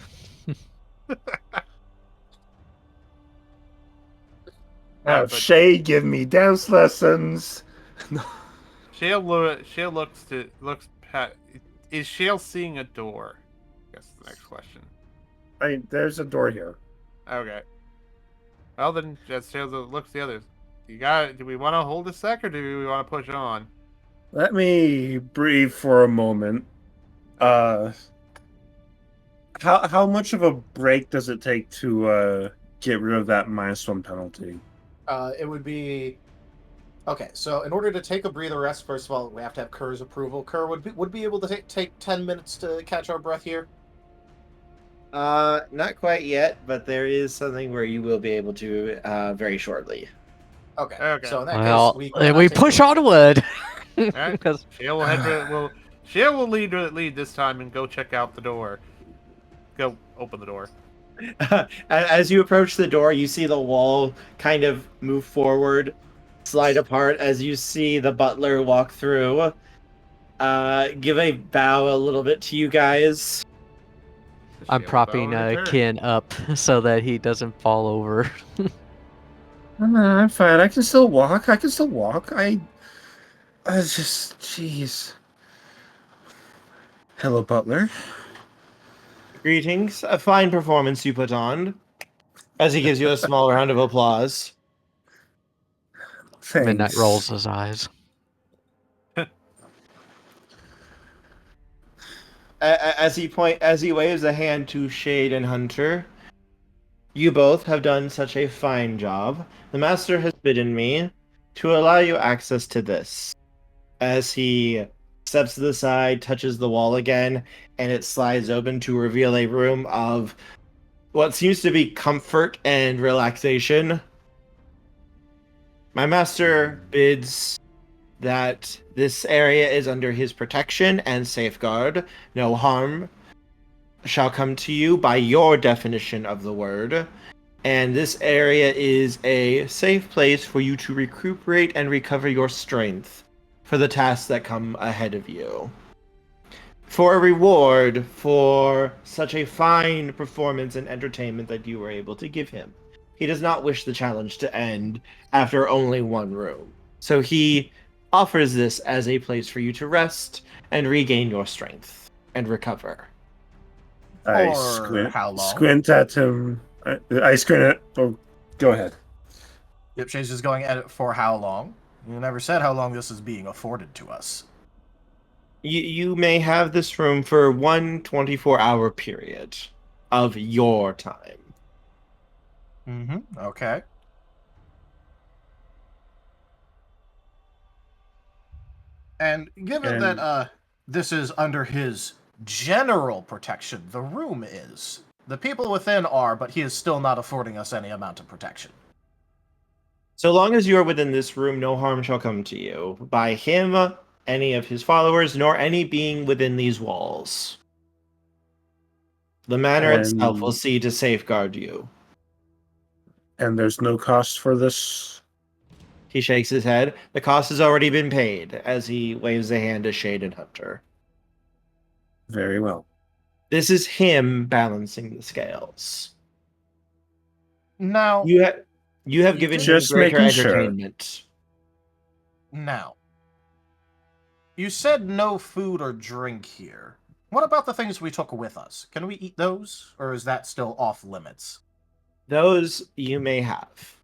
But Shay, give me dance lessons. Shale looks. Is Shale seeing a door? I guess the next question. There's a door here. Okay. Well then, just Shale looks the others. Do we want to hold a sec, or do we want to push on? Let me breathe for a moment. How much of a break does it take to get rid of that -1 penalty? It would be okay. So in order to take a breather rest, first of all, we have to have Kerr's approval. Kerr would be able to take 10 minutes to catch our breath here. Not quite yet, but there is something where you will be able to very shortly. Okay. Okay. So in that Well, case, then we push on wood. Alright. 'Cause- Shale will head to, Shale will lead this time and go check out the door. Go open the door. As you approach the door, you see the wall kind of move forward, slide apart as you see the butler walk through. Give a bow a little bit to you guys. I'm Shale will propping bow in return. Kin up so that he doesn't fall over. I'm fine. I can still walk. I just, jeez. Hello, Butler. Greetings. A fine performance you put on. As he gives you a small round of applause. Thanks. Midnight rolls his eyes. As he waves a hand to Shade and Hunter. You both have done such a fine job. The master has bidden me to allow you access to this. As he steps to the side, touches the wall again, and it slides open to reveal a room of what seems to be comfort and relaxation. My master bids that this area is under his protection and safeguard. No harm shall come to you by your definition of the word. And this area is a safe place for you to recuperate and recover your strength for the tasks that come ahead of you. For a reward for such a fine performance and entertainment that you were able to give him. He does not wish the challenge to end after only one room. So he offers this as a place for you to rest and regain your strength and recover. I For how long? squint at him. I squint at. Oh, go ahead. Yep, Shade's just going at it for how long? You never said how long this is being afforded to us. You may have this room for one 24-hour period of your time. Mm-hmm. Okay. And given that this is under his general protection, the room is. The people within are, but he is still not affording us any amount of protection. So long as you are within this room, no harm shall come to you by him, any of his followers, nor any being within these walls. The manor itself will see to safeguard you. And there's no cost for this? He shakes his head. The cost has already been paid as he waves a hand to Shade and Hunter. Very well. This is him balancing the scales. Now, You have given him Just greater making sure. entertainment. now, you said no food or drink here. What about the things we took with us? Can we eat those, or is that still off limits? Those you may have.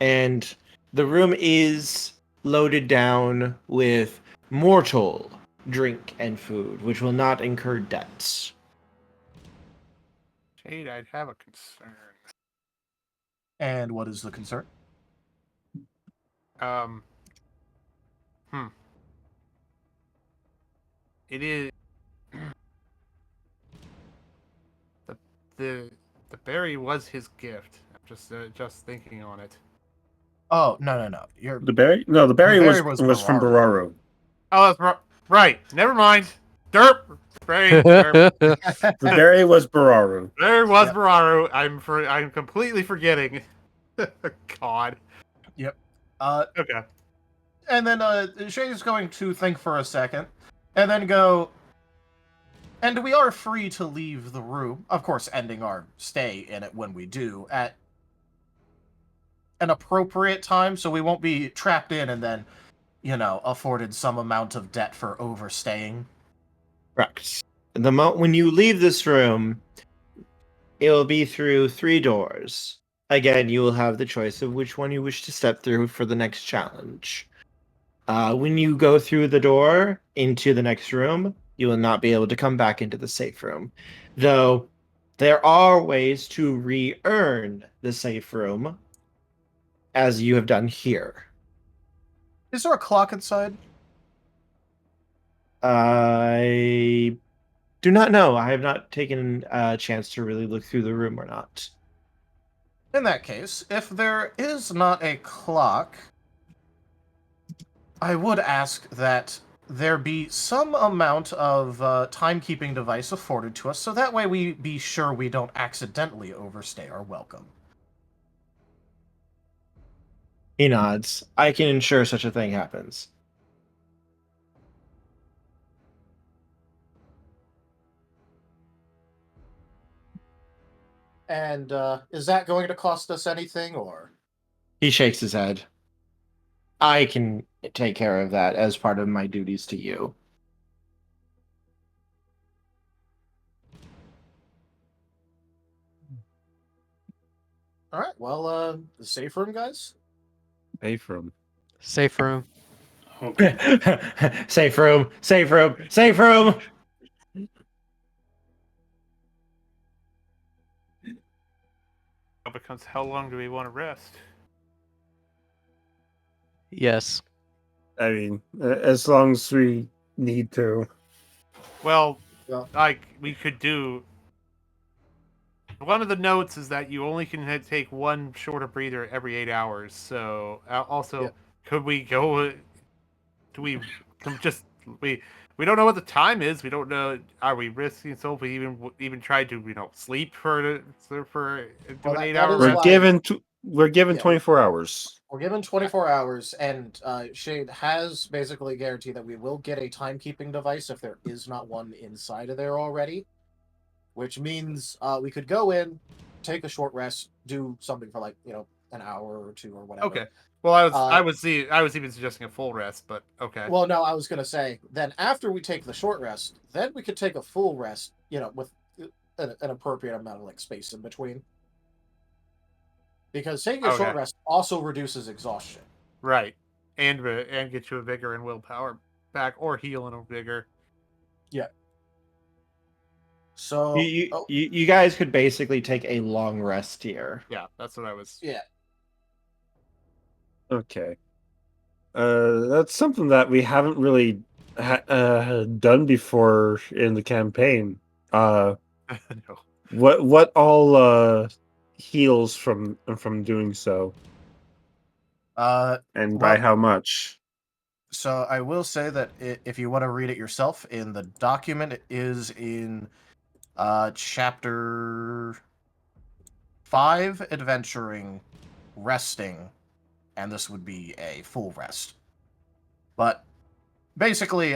And the room is loaded down with mortal drink and food, which will not incur debts. Shade, I'd have a concern. And what is the concern? It is the berry was his gift. I'm just thinking on it. Oh, no. You're The berry? No, the berry, berry was from Bararu. Oh, that's right. Never mind. Derp. Brain. Derp. The berry was Bararu. There was Yep. Bararu. I'm completely forgetting. God. Yep. Okay. And then Shay's going to think for a second, and then go. And we are free to leave the room, of course, ending our stay in it when we do at an appropriate time, so we won't be trapped in and then, afforded some amount of debt for overstaying. Correct. The when you leave this room, it will be through 3 doors. Again, you will have the choice of which one you wish to step through for the next challenge. When you go through the door into the next room, you will not be able to come back into the safe room. Though, There are ways to re-earn the safe room, as you have done here. Is there a clock inside? I do not know. I have not taken a chance to really look through the room or not. In that case, if there is not a clock, I would ask that there be some amount of timekeeping device afforded to us, so that way we be sure we don't accidentally overstay our welcome. He nods. I can ensure such a thing happens. And is that going to cost us anything, or? He shakes his head. I can take care of that as part of my duties to you. All right. Well, the safe room, guys. Pay for him. Safe room. Okay. Safe room, safe room, safe room. It becomes how long do we want to rest? Yes. I mean, as long as we need to. Well, Yeah. like we could do. One of the notes is that you only can take one shorter breather every 8 hours. So also, Yeah. could we go? Do we just we don't know what the time is. We don't know. Are we risking so if we even try to sleep for do an 8 hour that is We're rest? why- given Yeah. 24 hours. We're given 24 hours, and Shade has basically guaranteed that we will get a timekeeping device if there is not one inside of there already. Which means we could go in, take a short rest, do something for an hour or two or whatever. Okay. Well, I Uh, was even suggesting a full rest, but okay. Well, no, I was gonna say then after we take the short rest, then we could take a full rest, with an appropriate amount of space in between. Because taking a short Okay. rest also reduces exhaustion. Right. And get you a vigor and willpower back, or heal and a vigor. Yeah. So You guys could basically take a long rest here. Yeah, that's what I was. yeah. Okay. That's something that we haven't really done before in the campaign. No. What all heals from doing so, and by Well, how much? so I will say that if you want to read it yourself in the document, it is in chapter 5, adventuring, resting, and this would be a full rest. But basically,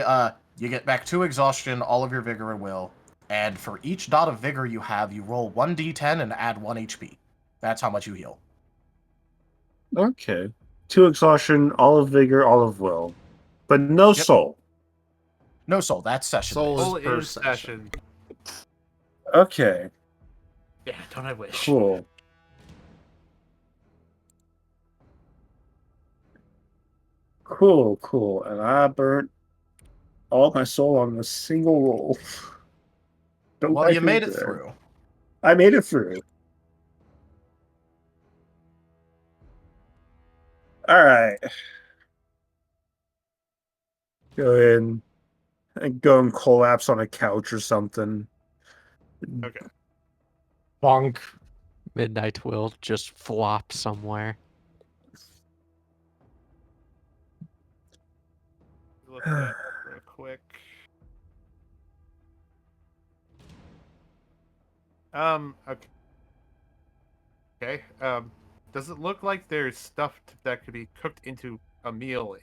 you get back 2 exhaustion, all of your vigor and will, and for each dot of vigor you have, you roll 1d10 and add 1 HP. That's how much you heal. Okay. 2 exhaustion, all of vigor, all of will, but no Yep. soul. No soul, that's session. Soul Full per is session. Okay. Yeah, don't I wish? Cool. Cool. And I burnt all my soul on a single roll. Don't Well, I you hate made it that? through. I made it through. All right. Go in and go and collapse on a couch or something. Okay. Bonk. Midnight will just flop somewhere. Look that real quick. Okay. Okay. Does it look like there's stuff that could be cooked into a meal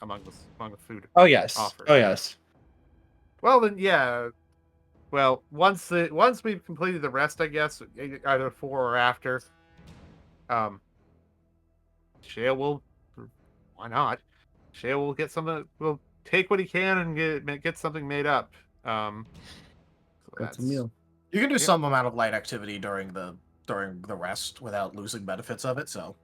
among the food? Oh yes. Offered. Oh yes. Well then, yeah. Well, once we've completed the rest, I guess either before or after. Shale will. Why not? Shale will get something. Will take what he can and get something made up. So That's a meal. You can do Yeah. some amount of light activity during the rest without losing benefits of it, so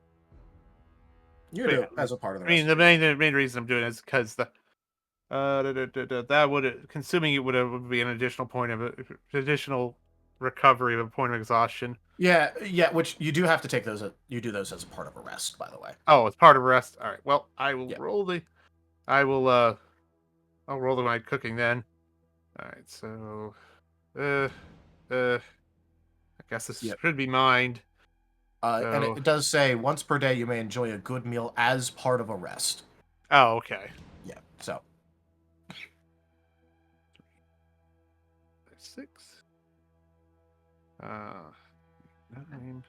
you can do it as a part of the I mean, rest. the main reason I'm doing it is because that would consuming it would be an additional point of additional recovery of a point of exhaustion. Yeah, which you do have to take those. You do those as a part of a rest, by the way. Oh, it's part of rest. All right. Well, I will Yep. roll the. I will. I'll roll my cooking then. All right. So, I guess this Yep. should be mined. And So- it does say once per day you may enjoy a good meal as part of a rest. Oh, okay. Yeah. So 6. 9.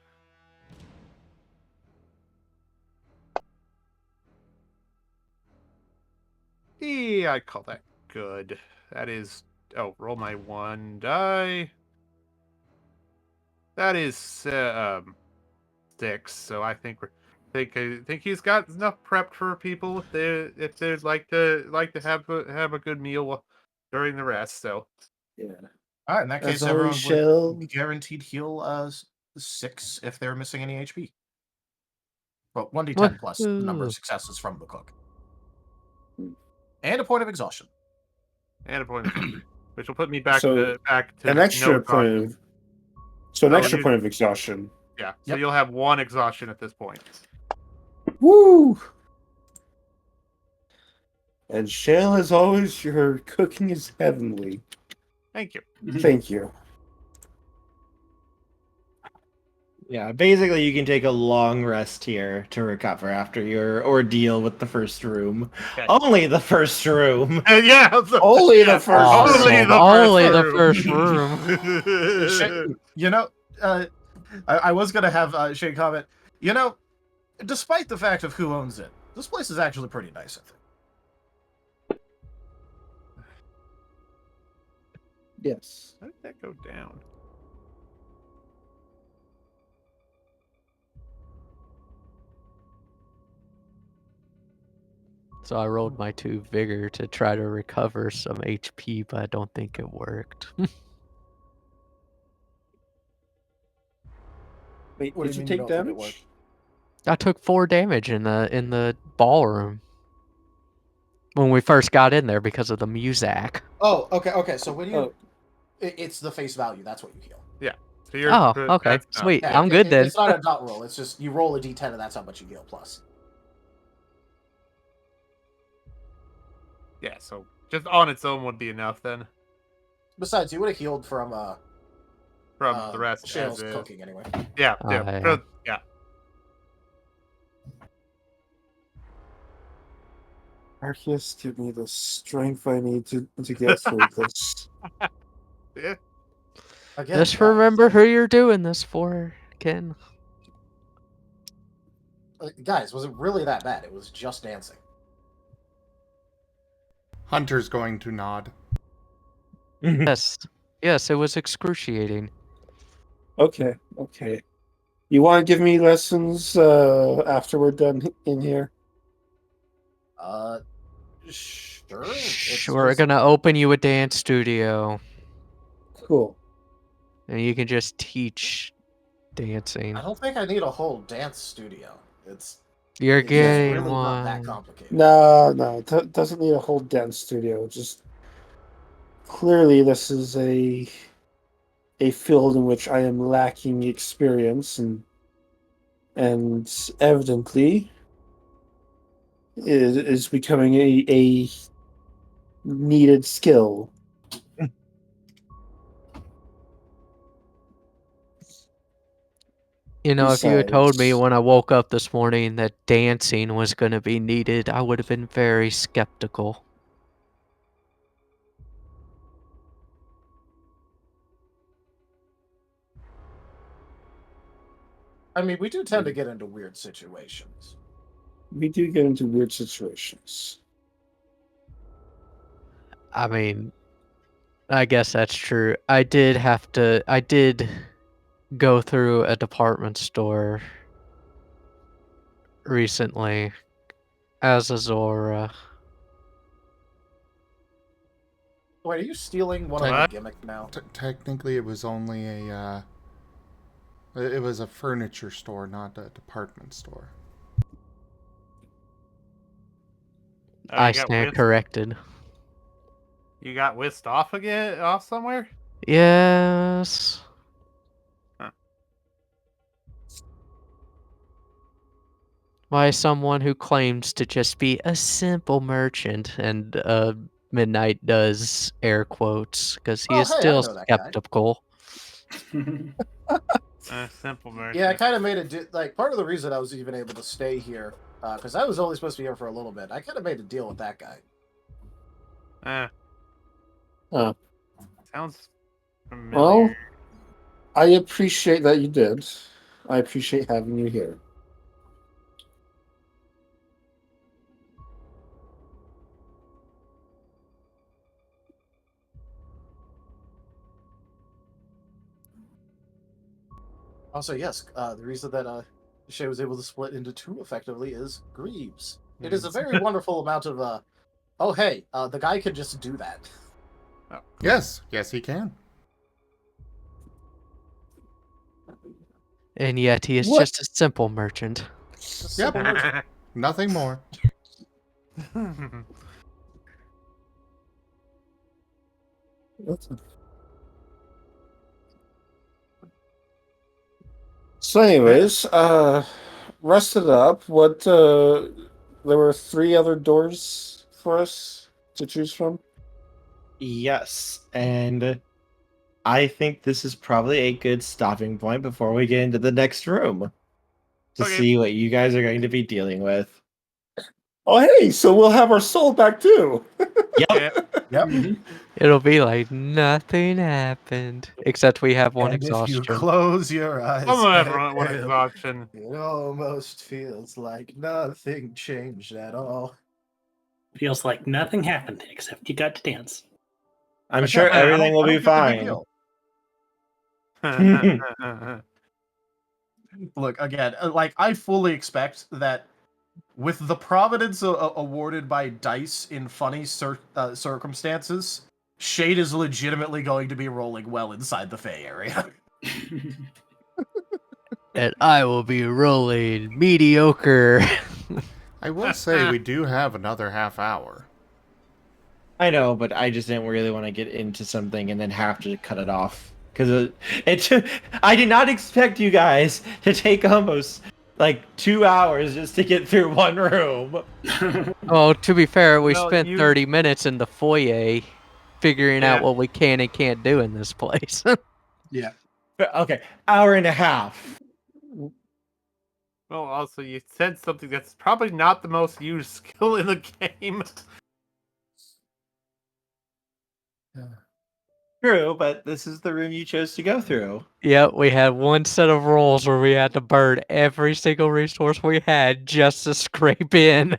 Yeah, I call that good. That is. Oh, roll my 1 die. That is 6. So I think I think he's got enough prepped for people if they'd like to have a good meal during the rest. So Yeah. all right, in that As case, always, everyone Shell. would be guaranteed heal 6 if they're missing any HP. Well, 1d10 plus the number of Woohoo. successes from the cook, and a point of exhaustion. and a point of which will put me back So, to An extra no point exhaustion. of. So an Oh, extra you- point of exhaustion. Yeah, so Yep. you'll have 1 exhaustion at this point. Woo! And Shale, as always, your cooking is heavenly. Thank you. Thank you. Yeah, basically you can take a long rest here to recover after your ordeal with the first room. Okay. Only the first room. Yeah. Only the first Awesome. the Only the first first room. You know, I was gonna have Shane comment. You know, despite the fact of who owns it, this place is actually pretty nice. I think. Yes. How did that go down? So I rolled my 2 vigor to try to recover some HP, but I don't think it worked. Wait, What do did you you mean you take don't think it damage? worked? I took 4 damage in the ballroom when we first got in there because of the music. Oh, okay. So when you, Oh. it's the face value. That's what you heal. So you're, Oh, okay, that's not- sweet. Yeah, I'm good then. It's not a dot roll. It's just you roll a d10 and that's how much you heal plus. Yeah, so just on its own would be enough then Besides, you would have healed from from the rest. Shale's As is. cooking anyway. Yeah, yeah. yeah. Arceus, give me the strength I need to get through this. Yeah. Again, Just guys, remember who you're doing this for, Ken. guys, was it really that bad? It was just dancing. Hunter's going to nod. Yes. Yes, it was excruciating. Okay. You want to give me lessons after we're done in here? Sure. We're gonna open you a dance studio, Cool. and you can just teach dancing. I don't think I need a whole dance studio. You're It's getting really not that one. complicated. No, doesn't need a whole dance studio. Just clearly, this is a field in which I am lacking experience, and evidently, it is becoming a needed skill. You know, if you had told me Besides- when I woke up this morning that dancing was going to be needed, I would have been very skeptical. I mean, we do tend to get into weird situations. We do get into weird situations. I mean, I guess that's true. I did go through a department store recently as a Zora. Wait, are you stealing one of my What? gimmicks now? Technically, it was only a. It was a furniture store, not a department store. Oh, I you got stand whisked- corrected. You got whisked off again, off somewhere? Yes. by someone who claims to just be a simple merchant, and Midnight does air quotes because he Oh, is hey, I still know that guy. skeptical. Simple merchant. Yeah, I kind of made it like part of the reason I was even able to stay here because I was only supposed to be here for a little bit. I kind of made a deal with that guy. Sounds familiar. Well, I appreciate that you did. I appreciate having you here. Also, yes, the reason that Shay was able to split into two effectively is Greaves. It is a very wonderful amount of. Oh, hey, the guy could just do that. Oh. Yes, yes, he can. And yet he is What? just a simple merchant. Just a simple merchant. Nothing more. So, anyways, rested up. What? There were 3 other doors for us to choose from. Yes, and I think this is probably a good stopping point before we get into the next room to Okay. see what you guys are going to be dealing with. Oh, hey! So we'll have our soul back too. Yep. Yep. It'll be like nothing happened, except we have one And if you exhaustion. close your eyes, I'm gonna have and one exhaustion. it almost feels like nothing changed at all. Feels like nothing happened except you got to dance. I'm sure Again, I everything don't- will I be don't get the big fine. deal. Look, again, like I fully expect that with the providence awarded by dice in funny circumstances, Shade is legitimately going to be rolling well inside the Fey area. And I will be rolling mediocre. I will say we do have another half hour. I know, but I just didn't really want to get into something and then have to cut it off because I did not expect you guys to take almost like 2 hours just to get through one room. Well, to be fair, we Well, spent you- 30 minutes in the foyer figuring out Yeah. what we can and can't do in this place. Yeah. Okay, hour and a half. Well, also, you said something that's probably not the most used skill in the game. True, but this is the room you chose to go through. Yep, we had one set of rolls where we had to burn every single resource we had just to scrape in.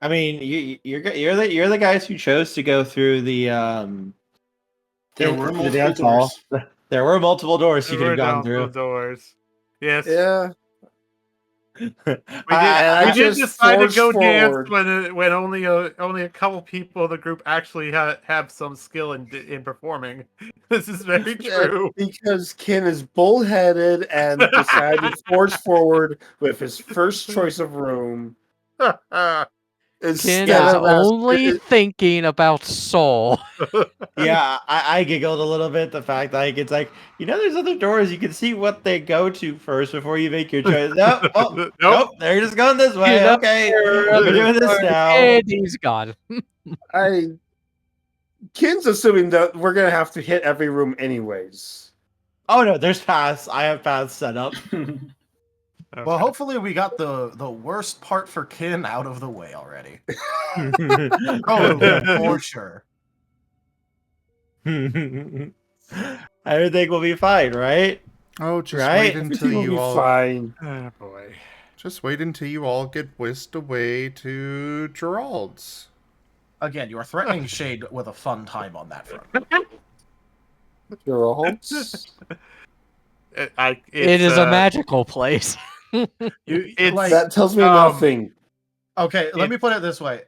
I mean, you're the guys who chose to go through the There in- were the multiple dance hall. doors. There were multiple doors you There could have were gone through. doors. Yes. Yeah. We I did just decide to forged go forward. dance when only a couple people of the group actually have some skill in performing. This is very true. Because Kin is bullheaded and decided to forge forward with his first choice of room. Ken Yeah, is of only thinking about Soul. Yeah, I giggled a little bit. The fact like it's like there's other doors. You can see what they go to first before you make your choice. Nope. They're just going this way. know, Okay, we're doing this now. And he's gone. Kin's assuming that we're gonna have to hit every room anyways. Oh no, there's paths. I have paths set up. Well, hopefully we got the worst part for Kin out of the way already. Oh, for sure. Everything will be fine, right? Oh, just Right? wait until Everything will you be all. fine. Oh boy. Just wait until you all get whisked away to Gerald's. Again, you are threatening Shade with a fun time on that front. Gerald's. It is a magical place. It's like, That tells me nothing. Okay, let me put it this way.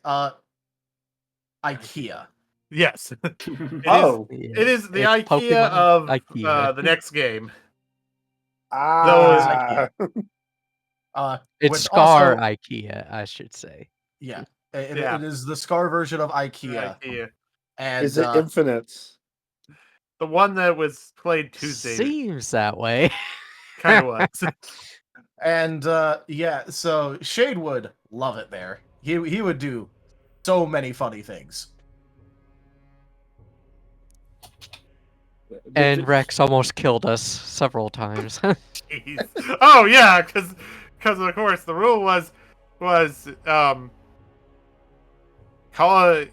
IKEA. yes. Oh. It is the It's IKEA Pokemon of IKEA. the next game. Ah. It's which Scar also- IKEA, I should say. Yeah, Yeah. it is the Scar version of IKEA. IKEA. And Is it infinite? The one that was played Tuesday Seems that way. kind of was. And yeah, so Shade would love it there. He would do so many funny things. And Rex almost killed us several times. Jeez. Oh yeah, because of course the rule was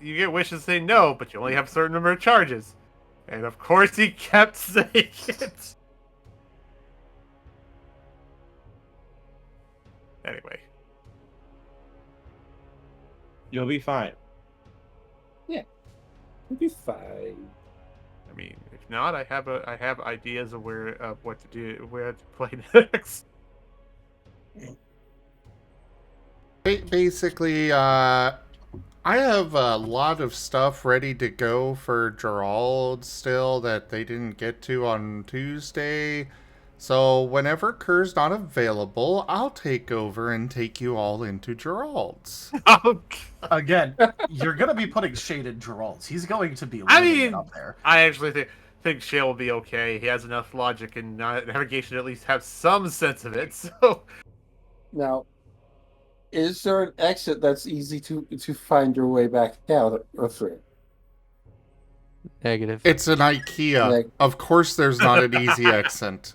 you get wishes say no, but you only have a certain number of charges. And of course he kept saying it. Anyway. You'll be fine. It'll be fine. I mean, if not, I have ideas of what to do, where to play next. Basically, I have a lot of stuff ready to go for Gerald still that they didn't get to on Tuesday. So whenever Kerr's not available, I'll take over and take you all into Gerald's. Oh, Again, you're gonna be putting Shade in Gerald's. He's going to be I living it mean, up there. I actually think Shale will be okay. He has enough logic and navigation to at least have some sense of it. So Now, is there an exit that's easy to find your way back out of it? Negative. It's an IKEA. Like- Of course there's not an easy exit.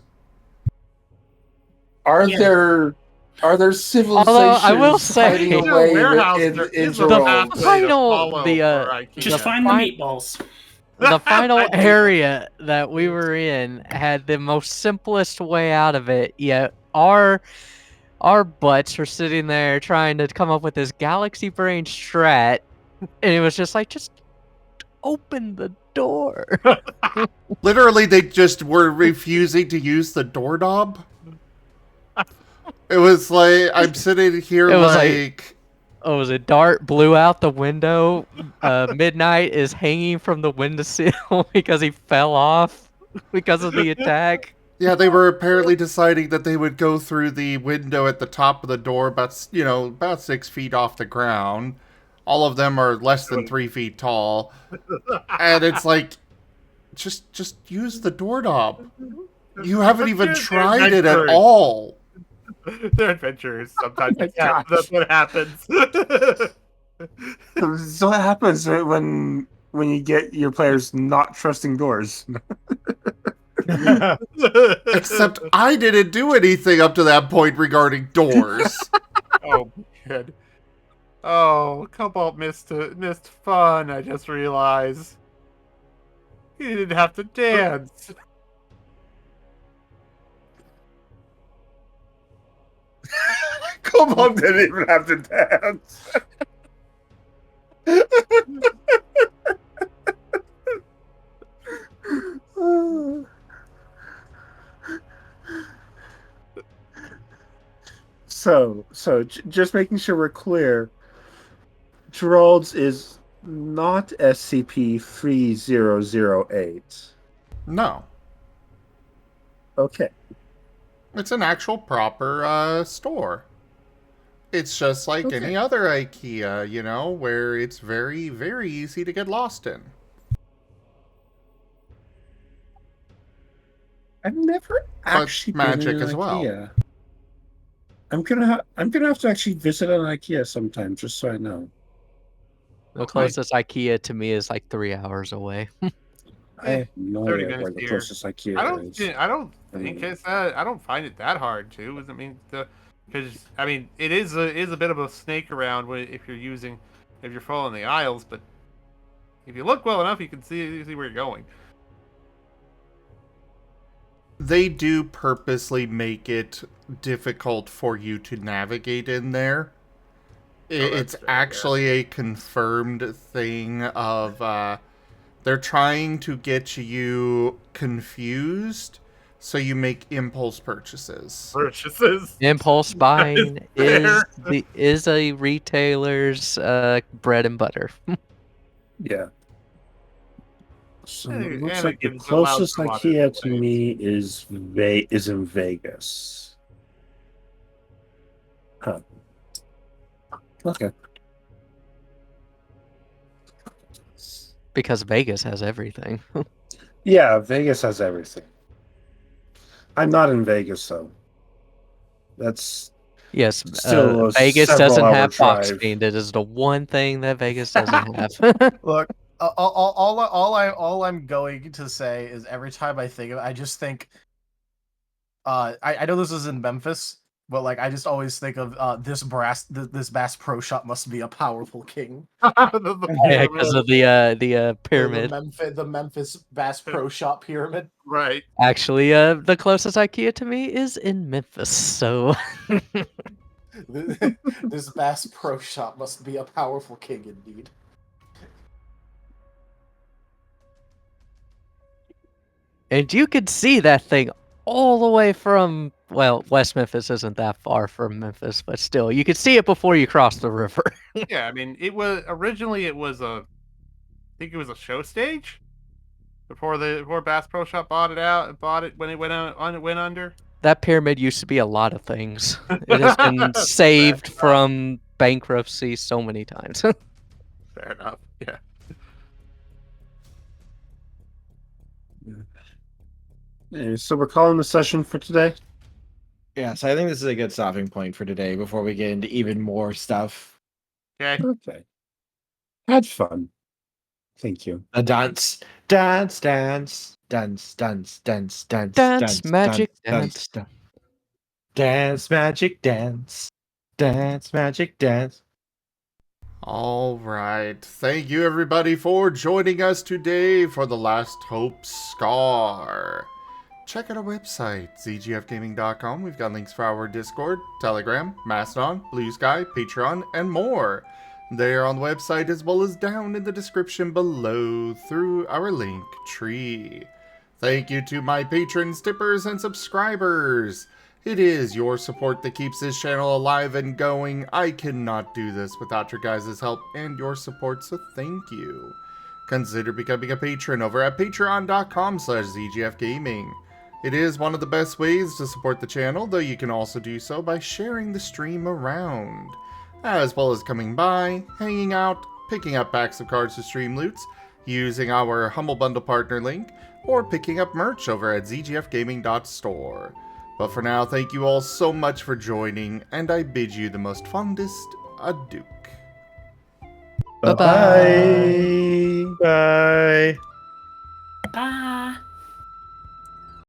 Are Yeah. there civilizations Although, I will say- hiding in a away warehouse, in there is a Gerald? pathway to Final- follow the, for IKEA. Just find the meatballs. The final I do. area that we were in had the most simplest way out of it, yet our butts were sitting there trying to come up with this galaxy brain strat, and it was just like, just open the door. Literally, they just were refusing to use the doorknob. It was like, I'm sitting here It was like... Oh, was a dart blew out the window. Midnight is hanging from the windowsill because he fell off because of the attack. Yeah, they were apparently deciding that they would go through the window at the top of the door, about 6 feet off the ground. All of them are less than 3 feet tall, and it's like, just use the doorknob. You haven't even tried it at all. They're adventurers. Sometimes Oh my gosh. that's what happens. So what happens when you get your players not trusting doors? Except I didn't do anything up to that point regarding doors. Oh, good. Oh, Cobalt missed fun. I just realized he didn't have to dance. Cobalt didn't even have to dance. So just making sure we're clear. Gerald's is not SCP-3008. No. Okay. It's an actual proper store. It's just like any other IKEA, where it's very, very easy to get lost in. I've never actually magic been in as well. IKEA. I'm gonna have to actually visit an IKEA sometime, just so I know. The closest IKEA to me is like 3 hours away. I have no 30 idea where minutes the here. closest IKEA I don't is. think it's I don't find it that hard to. Because it is a bit of a snake around if you're following the aisles, but if you look well enough, you can see where you're going. They do purposely make it difficult for you to navigate in there. It's fair, actually a confirmed thing of they're trying to get you confused, so you make impulse purchases. Impulse buying Fair. is a retailer's bread and butter. Yeah. So it looks And like it the gives a loud closest commodity IKEA to place. me is in Vegas. Huh. Okay. Because Vegas has everything. Yeah, Vegas has everything. I'm not in Vegas, though. That's Yes, still a Vegas doesn't several-hour have box drive. fiend. It is the one thing that Vegas doesn't have. Look, all I'm going to say is every time I think of it, I just think, I know this is in Memphis, but like I just always think of this Bass Pro Shop must be a powerful king. Yeah, because of the pyramid. The Memphis Bass Pro Shop pyramid. Right. Actually, the closest IKEA to me is in Memphis, so This Bass Pro Shop must be a powerful king indeed. and you could see that thing all the way from, well, West Memphis isn't that far from Memphis, but still, you could see it before you cross the river. Yeah, I mean, it was originally I think it was a show stage before Bass Pro Shop bought it when it went under. That pyramid used to be a lot of things. It has been saved from bankruptcy so many times. Fair enough. Yeah. So we're calling the session for today. Yeah, so I think this is a good stopping point for today before we get into even more stuff. Okay. Okay. Had fun. Thank you. A dance, dance, dance, dance, dance, dance, dance, Dance, magic, dance, dance, magic, dance, dance, magic, dance. All right. Thank you, everybody, for joining us today for The Last Hope Scar. Check out our website, zgfgaming.com. We've got links for our Discord, Telegram, Mastodon, Blue Sky, Patreon, and more. They are on the website as well as down in the description below through our link tree. Thank you to my patrons, tippers, and subscribers. It is your support that keeps this channel alive and going. I cannot do this without your guys' help and your support, so thank you. Consider becoming a patron over at patreon.com/zgfgaming. It is one of the best ways to support the channel, though you can also do so by sharing the stream around, as well as coming by, hanging out, picking up packs of cards to stream loots, using our Humble Bundle partner link, or picking up merch over at zgfgaming.store. But for now, thank you all so much for joining, and I bid you the most fondest adieu. Bye-bye. Bye. Bye.